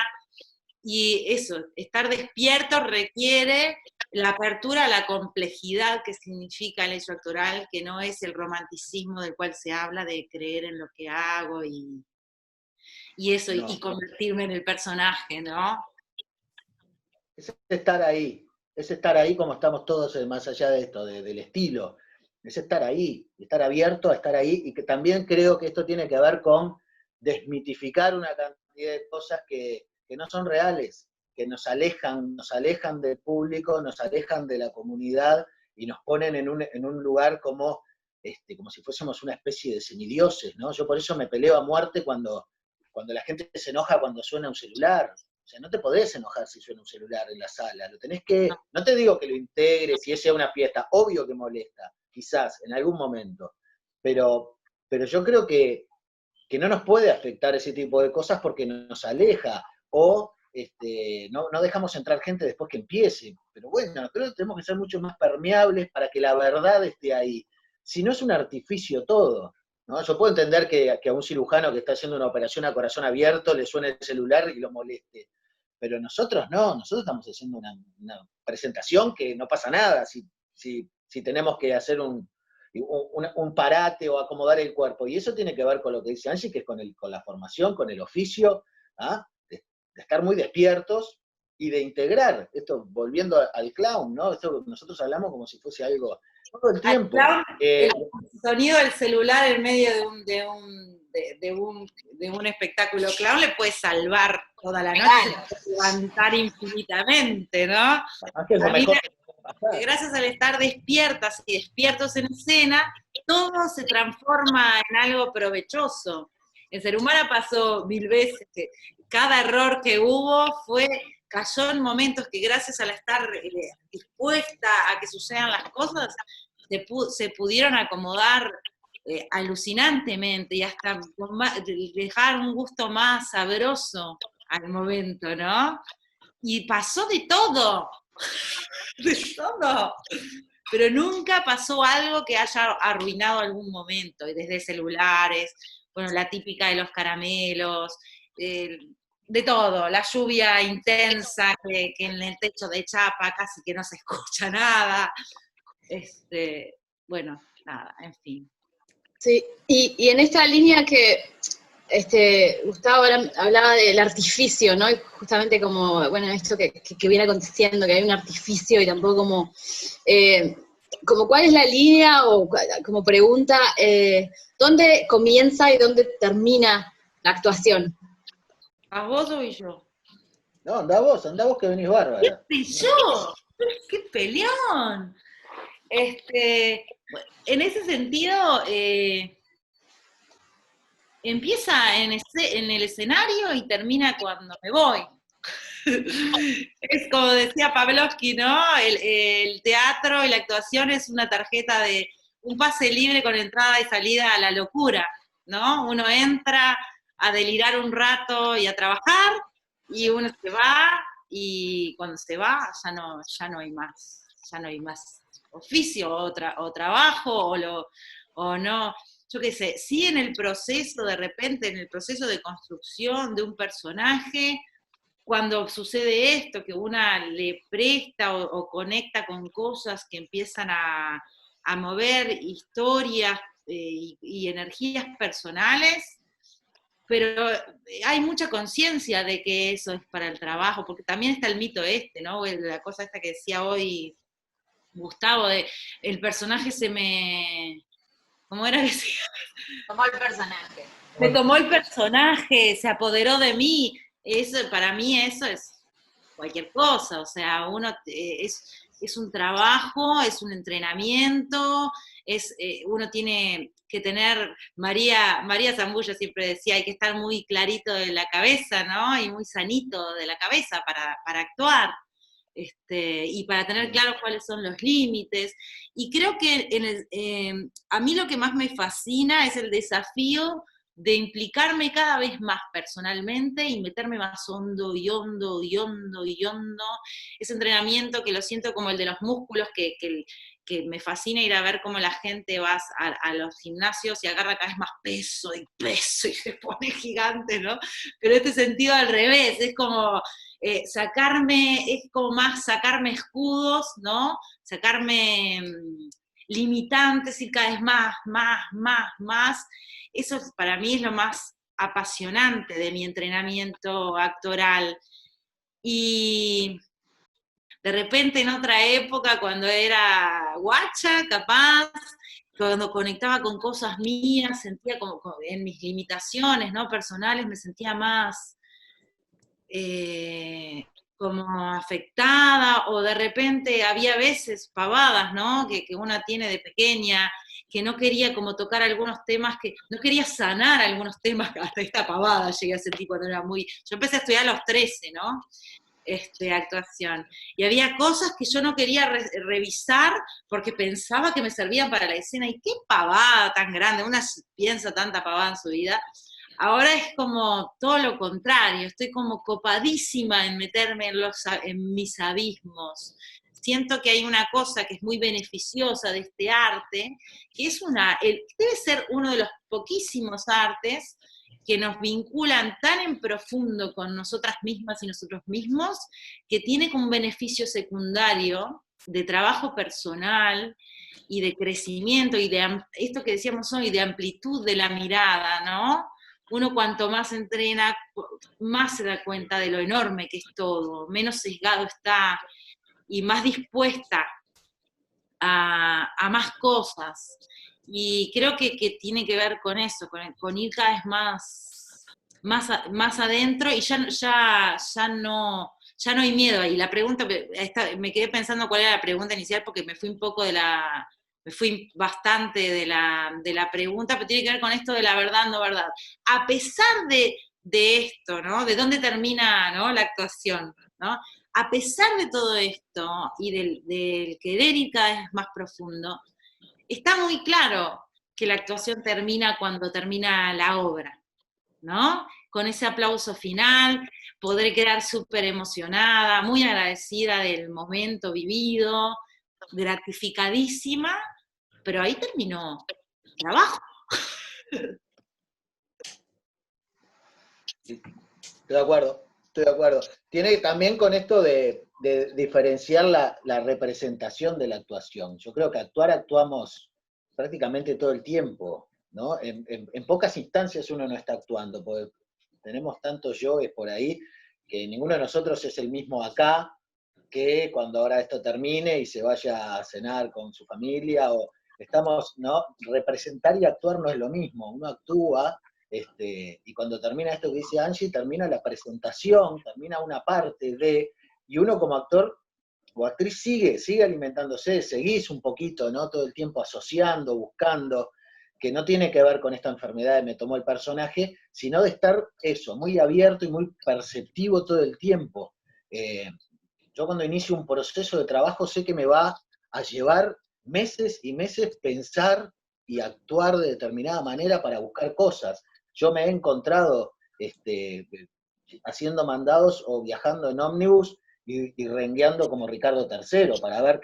Y eso, estar despierto requiere la apertura a la complejidad que significa el hecho actoral, que no es el romanticismo del cual se habla de creer en lo que hago y eso, no. Y convertirme en el personaje, ¿no? Es estar ahí como estamos todos, más allá de esto, del estilo, es estar ahí, estar abierto a estar ahí, y que también creo que esto tiene que ver con desmitificar una cantidad de cosas que no son reales, que nos alejan del público, nos alejan de la comunidad, y nos ponen en un lugar como si fuésemos una especie de semidioses, ¿no? Yo por eso me peleo a muerte cuando la gente se enoja cuando suena un celular. O sea, no te podés enojar si suena un celular en la sala, no te digo que lo integres, si sea una fiesta, obvio que molesta, quizás, en algún momento, pero yo creo que no nos puede afectar ese tipo de cosas porque nos aleja, o no dejamos entrar gente después que empiece, pero bueno, creo que tenemos que ser mucho más permeables para que la verdad esté ahí, si no es un artificio todo, ¿no? Yo puedo entender que a un cirujano que está haciendo una operación a corazón abierto le suene el celular y lo moleste, pero nosotros no, nosotros estamos haciendo una presentación que no pasa nada si tenemos que hacer un parate o acomodar el cuerpo. Y eso tiene que ver con lo que dice Angie, que es con la formación, con el oficio, ¿ah? De estar muy despiertos y de integrar, esto volviendo al clown, ¿no? Esto nosotros hablamos como si fuese algo todo el tiempo. El sonido del celular en medio de un espectáculo clown le puede salvar toda la noche, levantar infinitamente, ¿no? Es lo mejor. Gracias al estar despiertas y despiertos en escena, todo se transforma en algo provechoso. El ser humano pasó 1000 veces que cada error que hubo cayó en momentos que gracias al estar dispuesta a que sucedan las cosas, se pudieron acomodar alucinantemente y hasta dejar un gusto más sabroso al momento, ¿no? Y pasó de todo, de todo, pero nunca pasó algo que haya arruinado algún momento, y desde celulares, bueno, la típica de los caramelos, de todo, la lluvia intensa que en el techo de chapa casi que no se escucha nada, bueno, nada, en fin. Sí, y en esta línea que Gustavo hablaba del artificio, ¿no? Y justamente como, bueno, esto que viene aconteciendo, que hay un artificio y tampoco como cuál es la línea, o como pregunta, ¿dónde comienza y dónde termina la actuación? ¿A vos o y yo? No, andá vos que venís bárbara. ¿Qué sé yo? ¡Qué peleón! En ese sentido, empieza en el escenario y termina cuando me voy. Es como decía Pavlovsky, ¿no? El teatro y la actuación es una tarjeta de un pase libre con entrada y salida a la locura, ¿no? Uno entra a delirar un rato y a trabajar, y uno se va, y cuando se va ya no hay más oficio o trabajo o no. Yo qué sé, sí, en el proceso, de repente, en el proceso de construcción de un personaje, cuando sucede esto, que una le presta o conecta con cosas que empiezan a mover historias y energías personales, pero hay mucha conciencia de que eso es para el trabajo, porque también está el mito ¿no? La cosa esta que decía hoy Gustavo, de el personaje ¿cómo era que se Tomó el personaje. Me tomó el personaje, se apoderó de mí. Eso, para mí eso es cualquier cosa, o sea, es un trabajo, es un entrenamiento, uno tiene que tener, María Zambulla siempre decía, hay que estar muy clarito de la cabeza, ¿no? Y muy sanito de la cabeza para actuar. Y para tener claro cuáles son los límites. Y creo que a mí lo que más me fascina es el desafío de implicarme cada vez más personalmente y meterme más hondo y hondo y hondo y hondo. Ese entrenamiento que lo siento como el de los músculos, que me fascina ir a ver cómo la gente va a los gimnasios y agarra cada vez más peso y se pone gigante, ¿no? Pero este sentido al revés, es como sacarme escudos, ¿no? Sacarme limitantes, y cada vez más. Eso para mí es lo más apasionante de mi entrenamiento actoral. Y de repente en otra época, cuando era guacha, capaz, cuando conectaba con cosas mías, sentía como en mis limitaciones, ¿no? Personales, me sentía más como afectada, o de repente había veces pavadas, ¿no? Que una tiene de pequeña, que no quería como tocar algunos temas, no quería sanar algunos temas, hasta esta pavada llegué a sentir cuando era yo empecé a estudiar a los 13, ¿no? Actuación. Y había cosas que yo no quería revisar porque pensaba que me servían para la escena, y qué pavada tan grande, una piensa tanta pavada en su vida. Ahora es como todo lo contrario, estoy como copadísima en meterme en mis abismos. Siento que hay una cosa que es muy beneficiosa de este arte, que es debe ser uno de los poquísimos artes que nos vinculan tan en profundo con nosotras mismas y nosotros mismos, que tiene como un beneficio secundario, de trabajo personal y de crecimiento, y de esto que decíamos hoy, de amplitud de la mirada, ¿no? Uno cuanto más entrena, más se da cuenta de lo enorme que es todo, menos sesgado está, y más dispuesta a más cosas. Y creo que tiene que ver con eso, con ir cada vez más adentro, y ya no hay miedo ahí. La pregunta, me quedé pensando cuál era la pregunta inicial, porque me fui bastante de la pregunta, pero tiene que ver con esto de la verdad, no verdad. A pesar de esto, ¿no? De dónde termina, ¿no?, la actuación, ¿no? A pesar de todo esto, y del querer ir cada vez más profundo, está muy claro que la actuación termina cuando termina la obra, ¿no? Con ese aplauso final, podré quedar súper emocionada, muy agradecida del momento vivido, gratificadísima, pero ahí terminó el trabajo. Estoy de acuerdo. Tiene también con esto de diferenciar la representación de la actuación. Yo creo que actuamos prácticamente todo el tiempo, ¿no? En pocas instancias uno no está actuando, porque tenemos tantos yoes por ahí que ninguno de nosotros es el mismo acá que cuando ahora esto termine y se vaya a cenar con su familia, o estamos, ¿no? Representar y actuar no es lo mismo, uno actúa, y cuando termina esto que dice Angie, termina la presentación, termina una parte de, y uno como actor o actriz sigue alimentándose, seguís un poquito, ¿no? Todo el tiempo asociando, buscando, que no tiene que ver con esta enfermedad de me tomó el personaje, sino de estar eso, muy abierto y muy perceptivo todo el tiempo. Yo cuando inicio un proceso de trabajo sé que me va a llevar meses y meses pensar y actuar de determinada manera para buscar cosas. Yo me he encontrado haciendo mandados o viajando en ómnibus y rengueando como Ricardo III para ver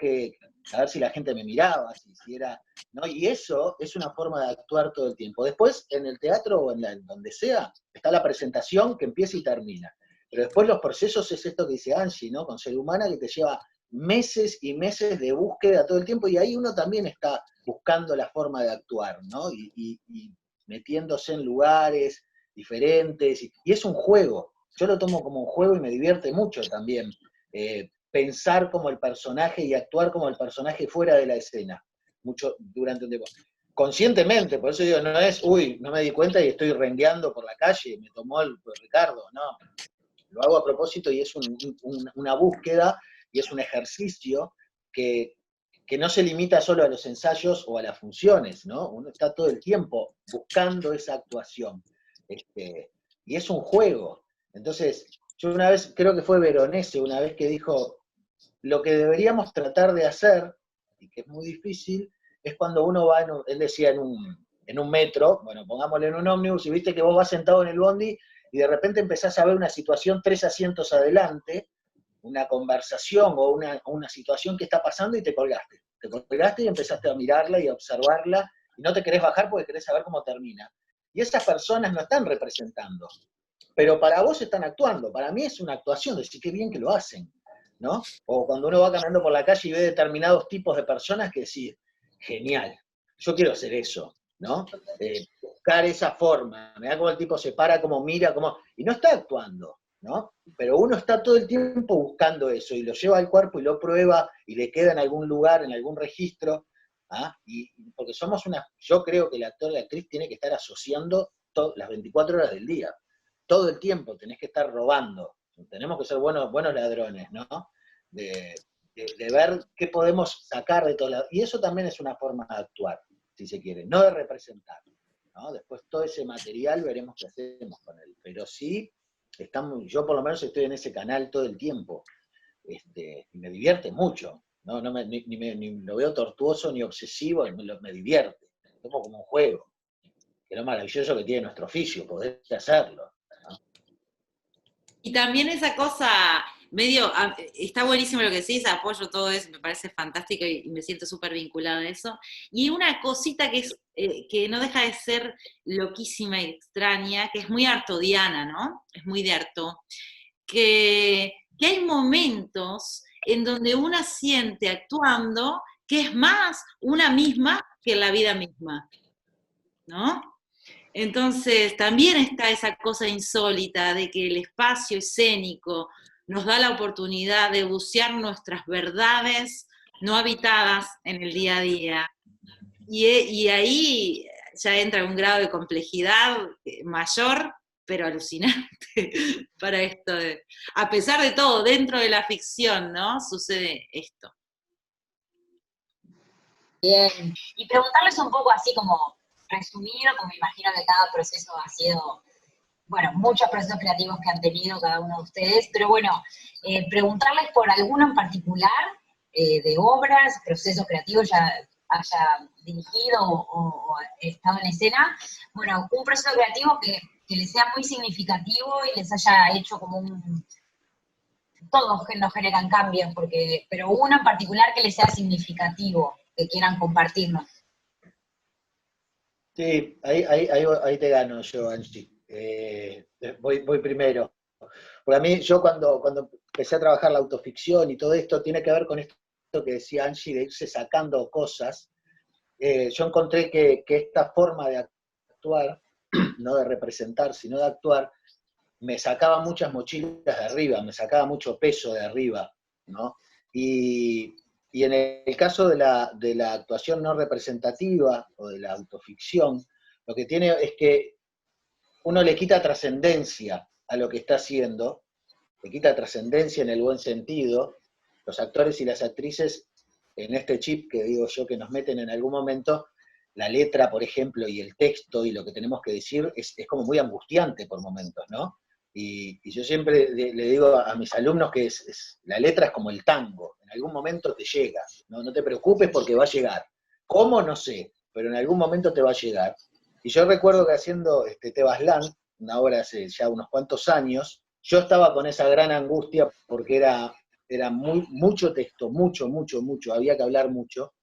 si la gente me miraba, si era, ¿no? Y eso es una forma de actuar todo el tiempo. Después, en el teatro o donde sea, está la presentación que empieza y termina. Pero después los procesos es esto que dice Angie, ¿no? Con Ser Humana, que te lleva meses y meses de búsqueda todo el tiempo, y ahí uno también está buscando la forma de actuar, ¿no? Y metiéndose en lugares diferentes, y es un juego. Yo lo tomo como un juego y me divierte mucho también. Pensar como el personaje y actuar como el personaje fuera de la escena, mucho durante un tiempo. Conscientemente, por eso digo, no es, uy, no me di cuenta y estoy rengueando por la calle, me tomó el Ricardo, no. Lo hago a propósito y es una búsqueda y es un ejercicio que no se limita solo a los ensayos o a las funciones, ¿no? Uno está todo el tiempo buscando esa actuación. Y es un juego. Entonces, yo una vez, creo que fue Veronese, una vez que dijo, lo que deberíamos tratar de hacer, y que es muy difícil, es cuando uno va, él decía, en un metro, bueno, pongámosle en un ómnibus, y viste que vos vas sentado en el bondi, y de repente empezás a ver una situación 3 asientos adelante, una conversación o una situación que está pasando y te colgaste. Te colgaste y empezaste a mirarla y a observarla, y no te querés bajar porque querés saber cómo termina. Y esas personas no están representando, pero para vos están actuando. Para mí es una actuación, decir, qué bien que lo hacen, ¿no? O cuando uno va caminando por la calle y ve determinados tipos de personas que decís, genial, yo quiero hacer eso, ¿no? Buscar esa forma, me da como el tipo se para, como mira, y no está actuando, ¿no? Pero uno está todo el tiempo buscando eso, y lo lleva al cuerpo y lo prueba, y le queda en algún lugar, en algún registro, ¿ah? Y porque yo creo que el actor y la actriz tiene que estar asociando las 24 horas del día, todo el tiempo tenés que estar robando, tenemos que ser buenos ladrones, ¿no? De ver qué podemos sacar de todo lado. Y eso también es una forma de actuar, si se quiere, no de representar, ¿no? Después todo ese material veremos qué hacemos con él. Pero sí, yo por lo menos estoy en ese canal todo el tiempo, y me divierte mucho, ¿no? Ni lo veo tortuoso ni obsesivo, me divierte, lo tomo como un juego, que es lo maravilloso que tiene nuestro oficio, poder hacerlo. Y también esa cosa, está buenísimo lo que decís, apoyo todo eso, me parece fantástico y me siento súper vinculada a eso. Y una cosita que no deja de ser loquísima y extraña, que es muy artodiana, ¿no? Es muy de Artaud, que hay momentos en donde una siente actuando que es más una misma que la vida misma, ¿no? Entonces, también está esa cosa insólita de que el espacio escénico nos da la oportunidad de bucear nuestras verdades no habitadas en el día a día. Y ahí ya entra un grado de complejidad mayor, pero alucinante para esto. A pesar de todo, dentro de la ficción, ¿no? Sucede esto. Bien. Y preguntarles un poco así como resumido, porque me imagino que cada proceso ha sido, bueno, muchos procesos creativos que han tenido cada uno de ustedes, pero bueno, preguntarles por alguno en particular de obras, procesos creativos, ya haya dirigido o estado en escena, bueno, un proceso creativo que les sea muy significativo y les haya hecho como todos nos generan cambios, pero uno en particular que les sea significativo, que quieran compartirnos. Sí, ahí te gano yo, Angie. Voy primero. Porque a mí, yo cuando empecé a trabajar la autoficción y todo esto, tiene que ver con esto que decía Angie, de irse sacando cosas. Yo encontré que esta forma de actuar, no de representar, sino de actuar, me sacaba muchas mochilas de arriba, me sacaba mucho peso de arriba, ¿no? Y en el caso de la actuación no representativa o de la autoficción, lo que tiene es que uno le quita trascendencia a lo que está haciendo, le quita trascendencia en el buen sentido. Los actores y las actrices, en este chip que digo yo que nos meten en algún momento, la letra, por ejemplo, y el texto y lo que tenemos que decir es como muy angustiante por momentos, ¿no? Y yo siempre le digo a mis alumnos que la letra es como el tango, en algún momento te llega, ¿no? No te preocupes porque va a llegar. ¿Cómo? No sé, pero en algún momento te va a llegar. Y yo recuerdo que haciendo Tebaslan, una obra hace ya unos cuantos años, yo estaba con esa gran angustia porque era mucho texto, mucho, había que hablar mucho,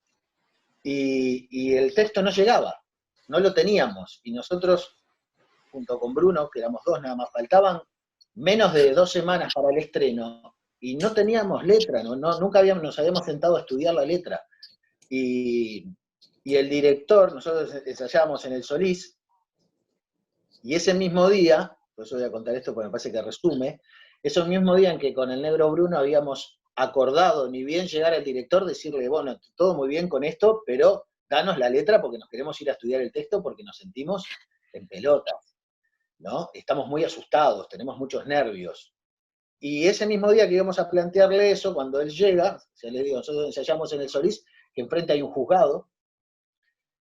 y el texto no llegaba, no lo teníamos, y nosotros, junto con Bruno, que éramos dos nada más, faltaban menos de 2 semanas para el estreno, y no teníamos letra, nunca nos habíamos sentado a estudiar la letra, y el director, nosotros ensayábamos en el Solís, y ese mismo día, por eso voy a contar esto porque me parece que resume, ese mismo día en que con el negro Bruno habíamos acordado, ni bien llegar al director, decirle, bueno, todo muy bien con esto, pero danos la letra porque nos queremos ir a estudiar el texto porque nos sentimos en pelotas, ¿no? Estamos muy asustados, tenemos muchos nervios. Y ese mismo día que íbamos a plantearle eso, cuando él llega, ya les digo, nosotros ensayamos en el Solís, que enfrente hay un juzgado,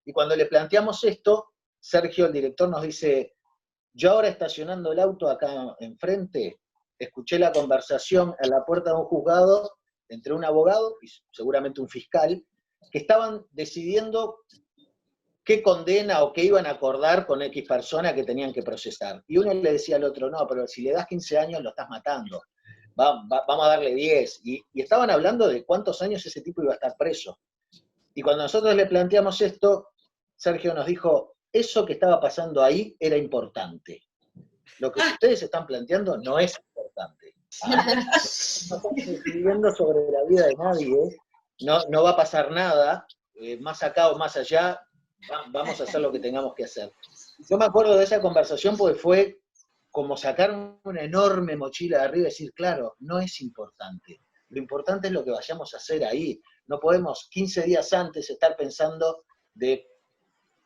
y cuando le planteamos esto, Sergio, el director, nos dice, yo ahora estacionando el auto acá enfrente, escuché la conversación en la puerta de un juzgado entre un abogado y seguramente un fiscal, que estaban decidiendo qué condena o qué iban a acordar con X persona que tenían que procesar. Y uno le decía al otro, no, pero si le das 15 años lo estás matando, vamos a darle 10. Y estaban hablando de cuántos años ese tipo iba a estar preso. Y cuando nosotros le planteamos esto, Sergio nos dijo, eso que estaba pasando ahí era importante. Lo que ustedes están planteando no es importante. No estamos decidiendo sobre la vida de nadie, no va a pasar nada, más acá o más allá, vamos a hacer lo que tengamos que hacer. Yo me acuerdo de esa conversación porque fue como sacar una enorme mochila de arriba y decir, claro, no es importante. Lo importante es lo que vayamos a hacer ahí. No podemos 15 días antes estar pensando de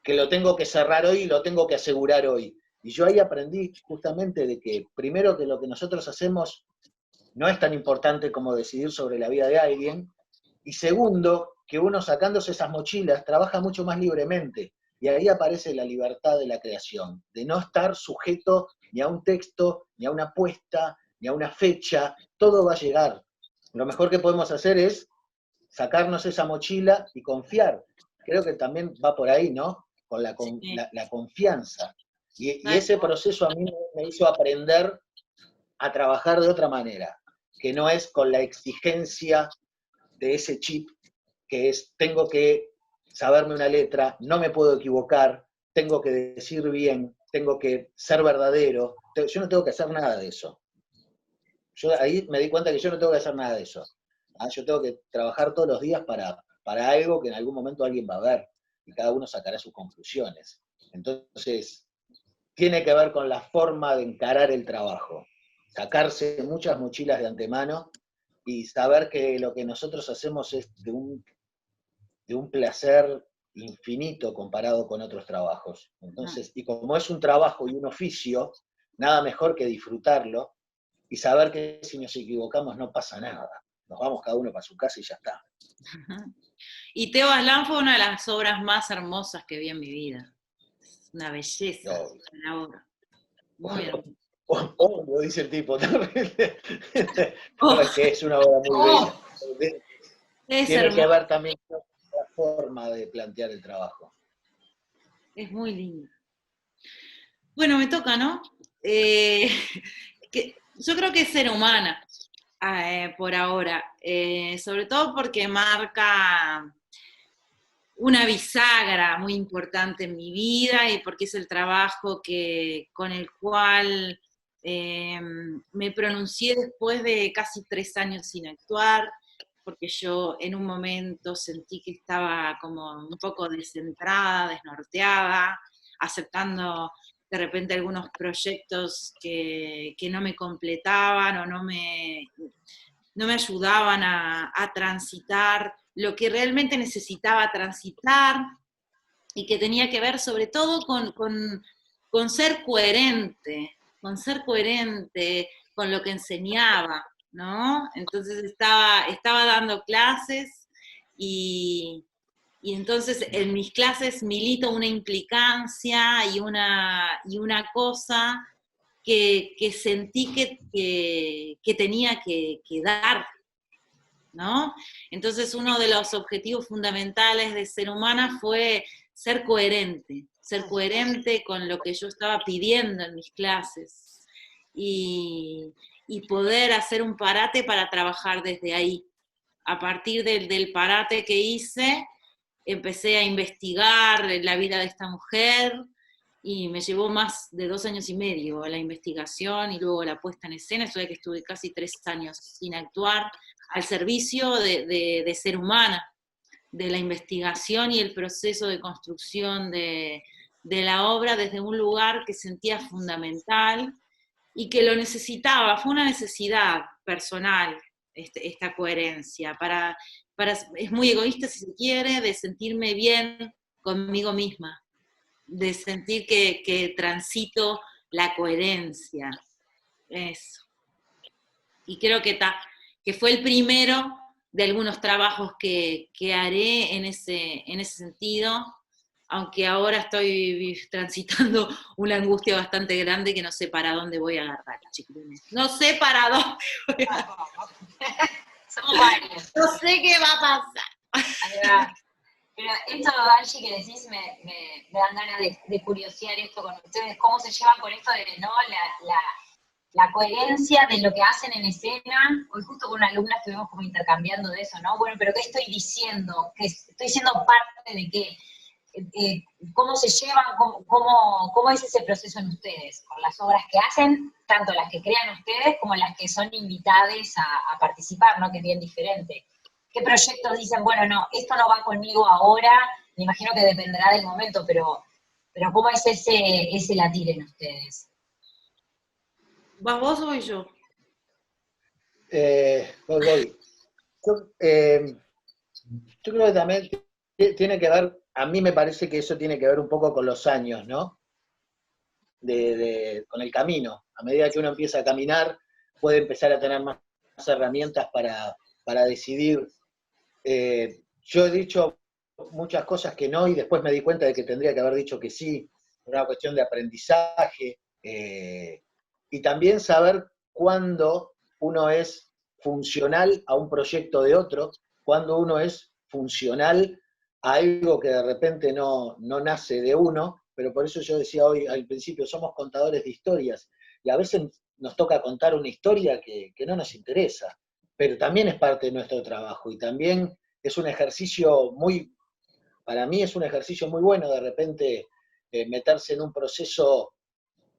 que lo tengo que cerrar hoy y lo tengo que asegurar hoy. Y yo ahí aprendí justamente de que, primero, que lo que nosotros hacemos no es tan importante como decidir sobre la vida de alguien, y segundo, que uno sacándose esas mochilas trabaja mucho más libremente, y ahí aparece la libertad de la creación, de no estar sujeto ni a un texto, ni a una apuesta, ni a una fecha, todo va a llegar. Lo mejor que podemos hacer es sacarnos esa mochila y confiar. Creo que también va por ahí, ¿no? Con la confianza. Y ese proceso a mí me hizo aprender a trabajar de otra manera, que no es con la exigencia de ese chip, que es, tengo que saberme una letra, no me puedo equivocar, tengo que decir bien, tengo que ser verdadero. Yo no tengo que hacer nada de eso. Yo ahí me di cuenta que yo no tengo que hacer nada de eso. Yo tengo que trabajar todos los días para algo que en algún momento alguien va a ver, y cada uno sacará sus conclusiones. Entonces, tiene que ver con la forma de encarar el trabajo, sacarse muchas mochilas de antemano y saber que lo que nosotros hacemos es de un placer infinito comparado con otros trabajos. Entonces, y como es un trabajo y un oficio, nada mejor que disfrutarlo y saber que si nos equivocamos no pasa nada. Nos vamos cada uno para su casa y ya está. Y Teo Aslan fue una de las obras más hermosas que vi en mi vida. Es una belleza, una obra. Muy hermosa. Lo dice el tipo. No, es que es una obra muy bella. Tiene que ver también con la forma de plantear el trabajo. Es muy lindo. Bueno, me toca, ¿no? Yo creo que es Ser humana, por ahora, sobre todo porque marca una bisagra muy importante en mi vida y porque es el trabajo con el cual me pronuncié después de casi 3 años sin actuar, porque yo en un momento sentí que estaba como un poco descentrada, desnorteada, aceptando de repente algunos proyectos que no me completaban o no me ayudaban a transitar lo que realmente necesitaba transitar, y que tenía que ver sobre todo con ser coherente con lo que enseñaba, ¿no? Entonces estaba dando clases y entonces en mis clases milito una implicancia y una cosa que sentí que tenía que dar, ¿no? Entonces uno de los objetivos fundamentales de Ser Humana fue ser coherente con lo que yo estaba pidiendo en mis clases y poder hacer un parate para trabajar desde ahí. A partir del parate que hice, empecé a investigar la vida de esta mujer y me llevó más de 2 años y medio la investigación y luego la puesta en escena. Eso de que estuve casi 3 años sin actuar, al servicio de Ser Humana, de la investigación y el proceso de construcción de la obra desde un lugar que sentía fundamental y que lo necesitaba. Fue una necesidad personal esta coherencia, es muy egoísta si se quiere, de sentirme bien conmigo misma, de sentir que transito la coherencia, eso. Y creo que fue el primero de algunos trabajos que haré en ese sentido, aunque ahora estoy transitando una angustia bastante grande que no sé para dónde voy a agarrar, chiquilines. No sé para dónde voy a agarrar. Somos varios. No sé qué va a pasar. Pero esto, Angie, que decís, me dan ganas de curiosear esto con ustedes, cómo se llevan con esto de, ¿no?, la coherencia de lo que hacen en escena. Hoy justo con una alumna estuvimos como intercambiando de eso, ¿no? Bueno, pero ¿qué estoy diciendo? ¿Que estoy siendo parte de qué? ¿Cómo se llevan? ¿Cómo es ese proceso en ustedes? Con las obras que hacen, tanto las que crean ustedes como las que son invitadas a participar, ¿no? Que es bien diferente. ¿Qué proyectos dicen, bueno, no, esto no va conmigo ahora? Me imagino que dependerá del momento, pero ¿cómo es ese latir en ustedes? ¿Vas vos o voy yo? Voy. Yo creo que también tiene que ver, a mí me parece que eso tiene que ver un poco con los años, ¿no? Con el camino. A medida que uno empieza a caminar, puede empezar a tener más herramientas para decidir. Yo he dicho muchas cosas que no y después me di cuenta de que tendría que haber dicho que sí. Una cuestión de aprendizaje y también saber cuándo uno es funcional a un proyecto de otro, cuándo uno es funcional a algo que de repente no nace de uno, pero por eso yo decía hoy al principio, somos contadores de historias y a veces nos toca contar una historia que no nos interesa, pero también es parte de nuestro trabajo y también es un ejercicio para mí es un ejercicio muy bueno de repente meterse en un proceso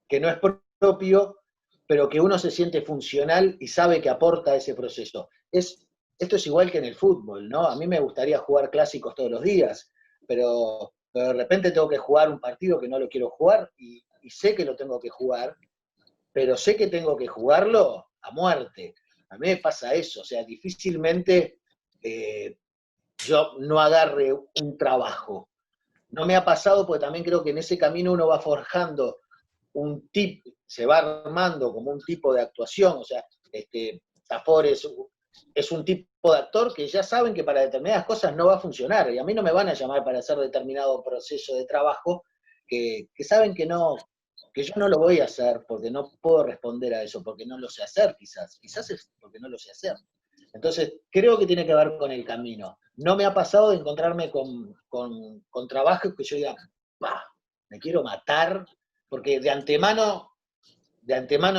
que no es propio, pero que uno se siente funcional y sabe que aporta a ese proceso. Es esto es igual que en el fútbol, ¿no? A mí me gustaría jugar clásicos todos los días, pero de repente tengo que jugar un partido que no lo quiero jugar y sé que lo tengo que jugar, pero sé que tengo que jugarlo a muerte. A mí me pasa eso, o sea, difícilmente yo no agarre un trabajo. No me ha pasado porque también creo que en ese camino uno va forjando un tipo, se va armando como un tipo de actuación, o sea, Safor es un tipo de actor que ya saben que para determinadas cosas no va a funcionar, y a mí no me van a llamar para hacer determinado proceso de trabajo que saben que yo no lo voy a hacer porque no puedo responder a eso, porque no lo sé hacer quizás es porque no lo sé hacer. Entonces, creo que tiene que ver con el camino. No me ha pasado de encontrarme con trabajos que yo diga, bah, me quiero matar, porque de antemano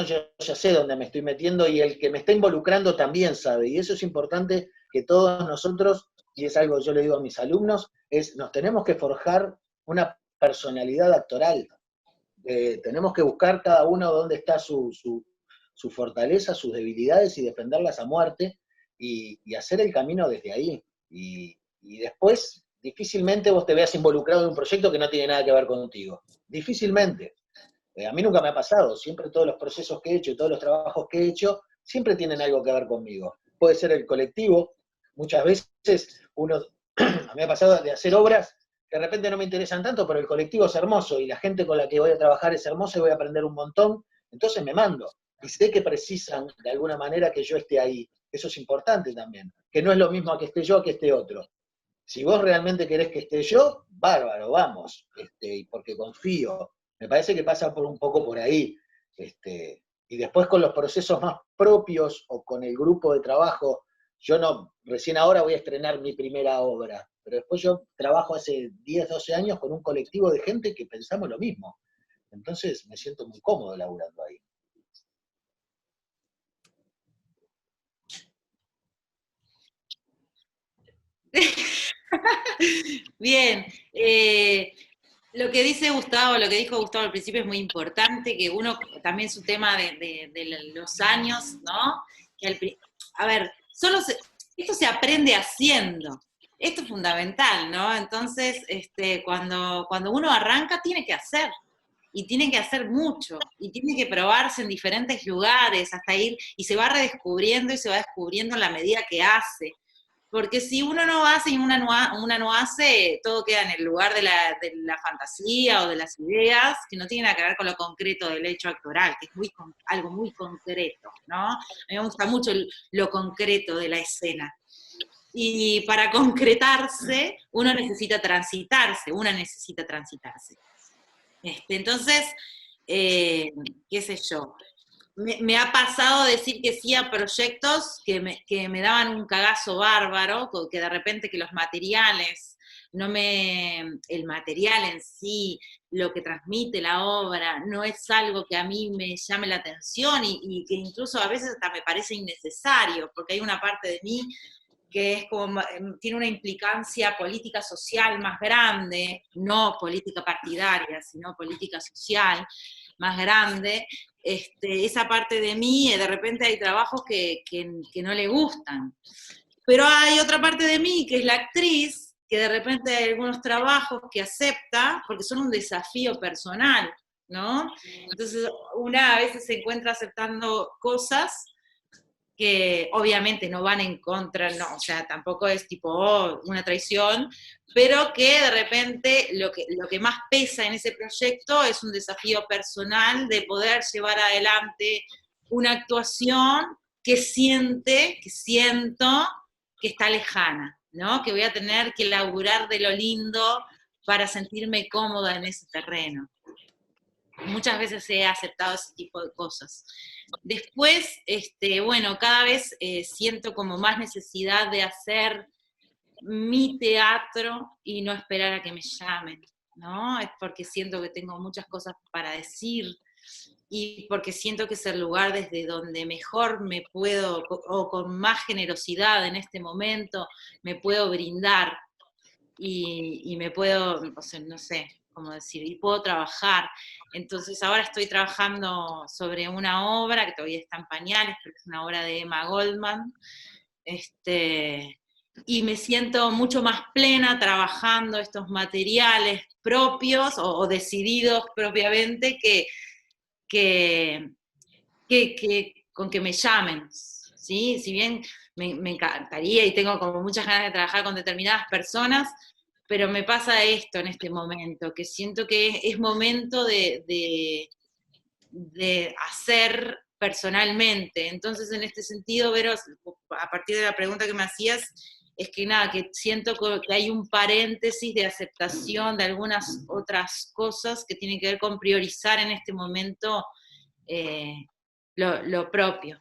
yo ya sé dónde me estoy metiendo y el que me está involucrando también sabe. Y eso es importante que todos nosotros, y es algo que yo le digo a mis alumnos, nos tenemos que forjar una personalidad actoral. Tenemos que buscar cada uno dónde está su fortaleza, sus debilidades y defenderlas a muerte y hacer el camino desde ahí. Y después, difícilmente vos te veas involucrado en un proyecto que no tiene nada que ver contigo. Difícilmente. A mí nunca me ha pasado. Siempre todos los procesos que he hecho y todos los trabajos que he hecho siempre tienen algo que ver conmigo. Puede ser el colectivo. Muchas veces a mí me ha pasado de hacer obras que de repente no me interesan tanto, pero el colectivo es hermoso y la gente con la que voy a trabajar es hermosa y voy a aprender un montón, entonces me mando. Y sé que precisan de alguna manera que yo esté ahí. Eso es importante también. Que no es lo mismo a que esté yo a que esté otro. Si vos realmente querés que esté yo, bárbaro, vamos. Porque confío. Me parece que pasa un poco por ahí. Y después con los procesos más propios o con el grupo de trabajo, recién ahora voy a estrenar mi primera obra, pero después yo trabajo hace 10, 12 años con un colectivo de gente que pensamos lo mismo. Entonces me siento muy cómodo laburando ahí. Bien, lo que dice Gustavo, lo que dijo Gustavo al principio es muy importante, que uno, también su tema de los años, ¿no? A ver, esto se aprende haciendo, esto es fundamental, ¿no? Entonces, cuando uno arranca, tiene que hacer, y tiene que hacer mucho, y tiene que probarse en diferentes lugares, hasta ir, y se va redescubriendo y se va descubriendo en la medida que hace. Porque si uno no hace y una no hace, todo queda en el lugar de la fantasía o de las ideas, que no tienen nada que ver con lo concreto del hecho actoral, que es algo muy concreto, ¿no? A mí me gusta mucho lo concreto de la escena. Y para concretarse, una necesita transitarse. Entonces, qué sé yo, me ha pasado decir que sí a proyectos que me daban un cagazo bárbaro, que de repente que los materiales, el material en sí, lo que transmite la obra, no es algo que a mí me llame la atención y que incluso a veces hasta me parece innecesario, porque hay una parte de mí que es como, tiene una implicancia política social más grande, no política partidaria, sino política social más grande. Esa parte de mí, de repente hay trabajos que no le gustan. Pero hay otra parte de mí, que es la actriz, que de repente hay algunos trabajos que acepta, porque son un desafío personal, ¿no? Entonces, una a veces se encuentra aceptando cosas que obviamente no van en contra, no, o sea, tampoco es tipo una traición, pero que de repente lo que más pesa en ese proyecto es un desafío personal de poder llevar adelante una actuación que siento que está lejana, ¿no? Que voy a tener que laburar de lo lindo para sentirme cómoda en ese terreno. Muchas veces he aceptado ese tipo de cosas. Después, bueno, cada vez siento como más necesidad de hacer mi teatro y no esperar a que me llamen, ¿no? Es porque siento que tengo muchas cosas para decir y porque siento que es el lugar desde donde mejor me puedo, o con más generosidad en este momento, me puedo brindar y me puedo, o sea, no sé cómo decir, y puedo trabajar. Entonces ahora estoy trabajando sobre una obra que todavía está en pañales, pero es una obra de Emma Goldman, y me siento mucho más plena trabajando estos materiales propios o decididos propiamente con que me llamen, ¿sí? Si bien me encantaría y tengo como muchas ganas de trabajar con determinadas personas, pero me pasa esto en este momento, que siento que es momento de hacer personalmente. Entonces, en este sentido, Veros, a partir de la pregunta que me hacías, es que nada, que siento que hay un paréntesis de aceptación de algunas otras cosas que tienen que ver con priorizar en este momento lo propio.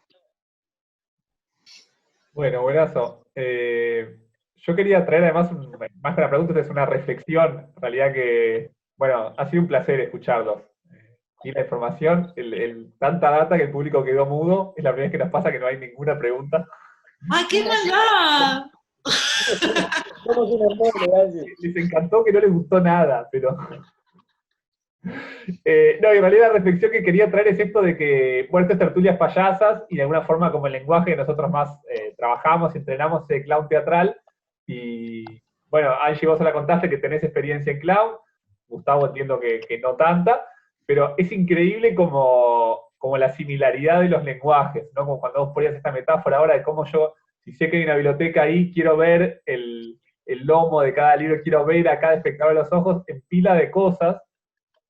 Bueno, buenazo. Yo quería traer además, más que una pregunta, es una reflexión, en realidad que, bueno, ha sido un placer escucharlos. Y la información, tanta data que el público quedó mudo, es la primera vez que nos pasa que no hay ninguna pregunta. ¡Ay, qué maldad! Somos un amor, Les encantó que no les gustó nada, pero... no, en realidad la reflexión que quería traer es esto de que, bueno, estas tertulias payasas, y de alguna forma como el lenguaje que nosotros más trabajamos y entrenamos es clown teatral, y bueno, Angie, vos la contaste que tenés experiencia en clown, Gustavo entiendo que no tanta, pero es increíble como la similaridad de los lenguajes, ¿no? Como cuando vos ponías esta metáfora ahora de cómo yo, si sé que hay una biblioteca ahí, quiero ver el lomo de cada libro, quiero ver a cada espectador de los ojos en pila de cosas,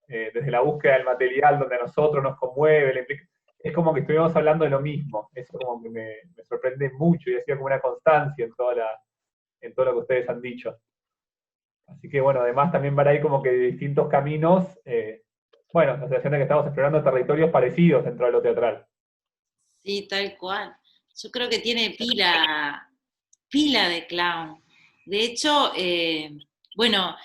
desde la búsqueda del material donde a nosotros nos conmueve, es como que estuvimos hablando de lo mismo, eso como que me sorprende mucho y ha sido como una constancia en todo lo que ustedes han dicho. Así que bueno, además también van ahí como que de distintos caminos, bueno, la sensación de que estamos explorando territorios parecidos dentro de lo teatral. Sí, tal cual. Yo creo que tiene pila de clown. De hecho, bueno,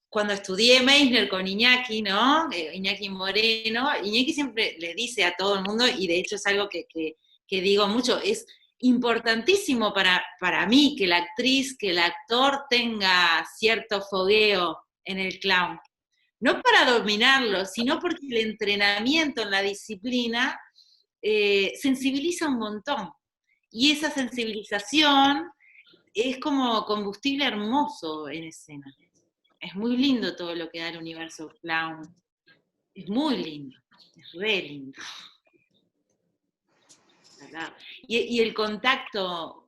cuando estudié Meisner con Iñaki, ¿no? Iñaki Moreno, Iñaki siempre le dice a todo el mundo, y de hecho es algo que digo mucho, es importantísimo para mí que la actriz, que el actor tenga cierto fogueo en el clown. No para dominarlo, sino porque el entrenamiento en la disciplina sensibiliza un montón. Y esa sensibilización es como combustible hermoso en escena. Es muy lindo todo lo que da el universo clown. Es muy lindo, es re lindo. Y el contacto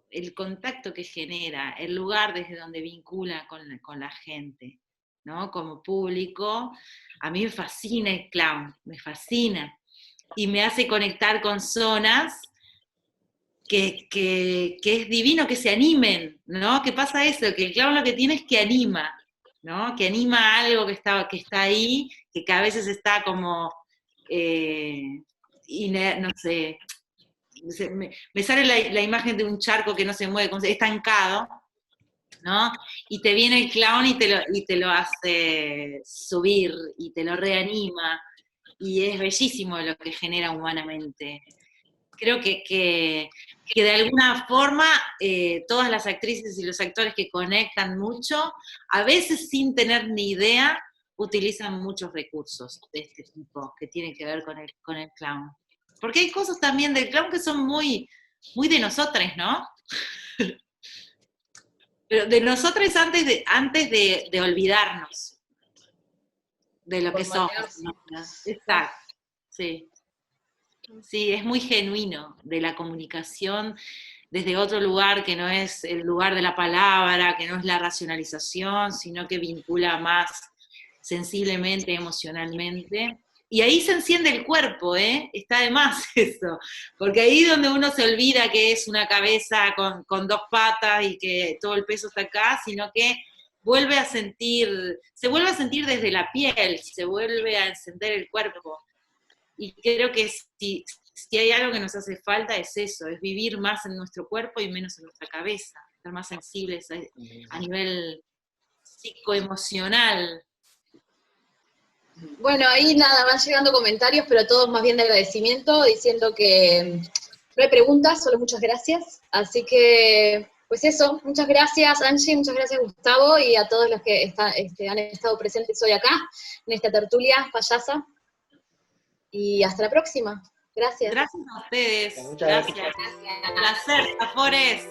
que genera, el lugar desde donde vincula con la gente, ¿no? Como público, a mí me fascina el clown, me fascina. Y me hace conectar con zonas que es divino que se animen, ¿no? Que pasa eso, que el clown lo que tiene es que anima, ¿no? Que anima algo que está ahí, que a veces está como, no sé, me sale la imagen de un charco que no se mueve, estancado, ¿no? Y te viene el clown y te lo hace subir, y te lo reanima, y es bellísimo lo que genera humanamente. Creo que de alguna forma todas las actrices y los actores que conectan mucho, a veces sin tener ni idea, utilizan muchos recursos de este tipo que tienen que ver con el clown. Porque hay cosas también del clown que son muy, muy de nosotros, ¿no? Pero de nosotros antes de olvidarnos de lo que somos, ¿no? Exacto, sí. Sí, es muy genuino de la comunicación desde otro lugar que no es el lugar de la palabra, que no es la racionalización, sino que vincula más sensiblemente, emocionalmente. Y ahí se enciende el cuerpo, ¿eh? Está de más eso, porque ahí es donde uno se olvida que es una cabeza con dos patas y que todo el peso está acá, sino que se vuelve a sentir desde la piel, se vuelve a encender el cuerpo. Y creo que si hay algo que nos hace falta es eso, es vivir más en nuestro cuerpo y menos en nuestra cabeza, estar más sensibles a nivel psicoemocional. Bueno, ahí nada, van llegando comentarios, pero todos más bien de agradecimiento, diciendo que no hay preguntas, solo muchas gracias. Así que, pues eso, muchas gracias Angie, muchas gracias Gustavo, y a todos los que han estado presentes hoy acá, en esta tertulia payasa. Y hasta la próxima. Gracias. Gracias a ustedes. Muchas gracias. Placer, Afores.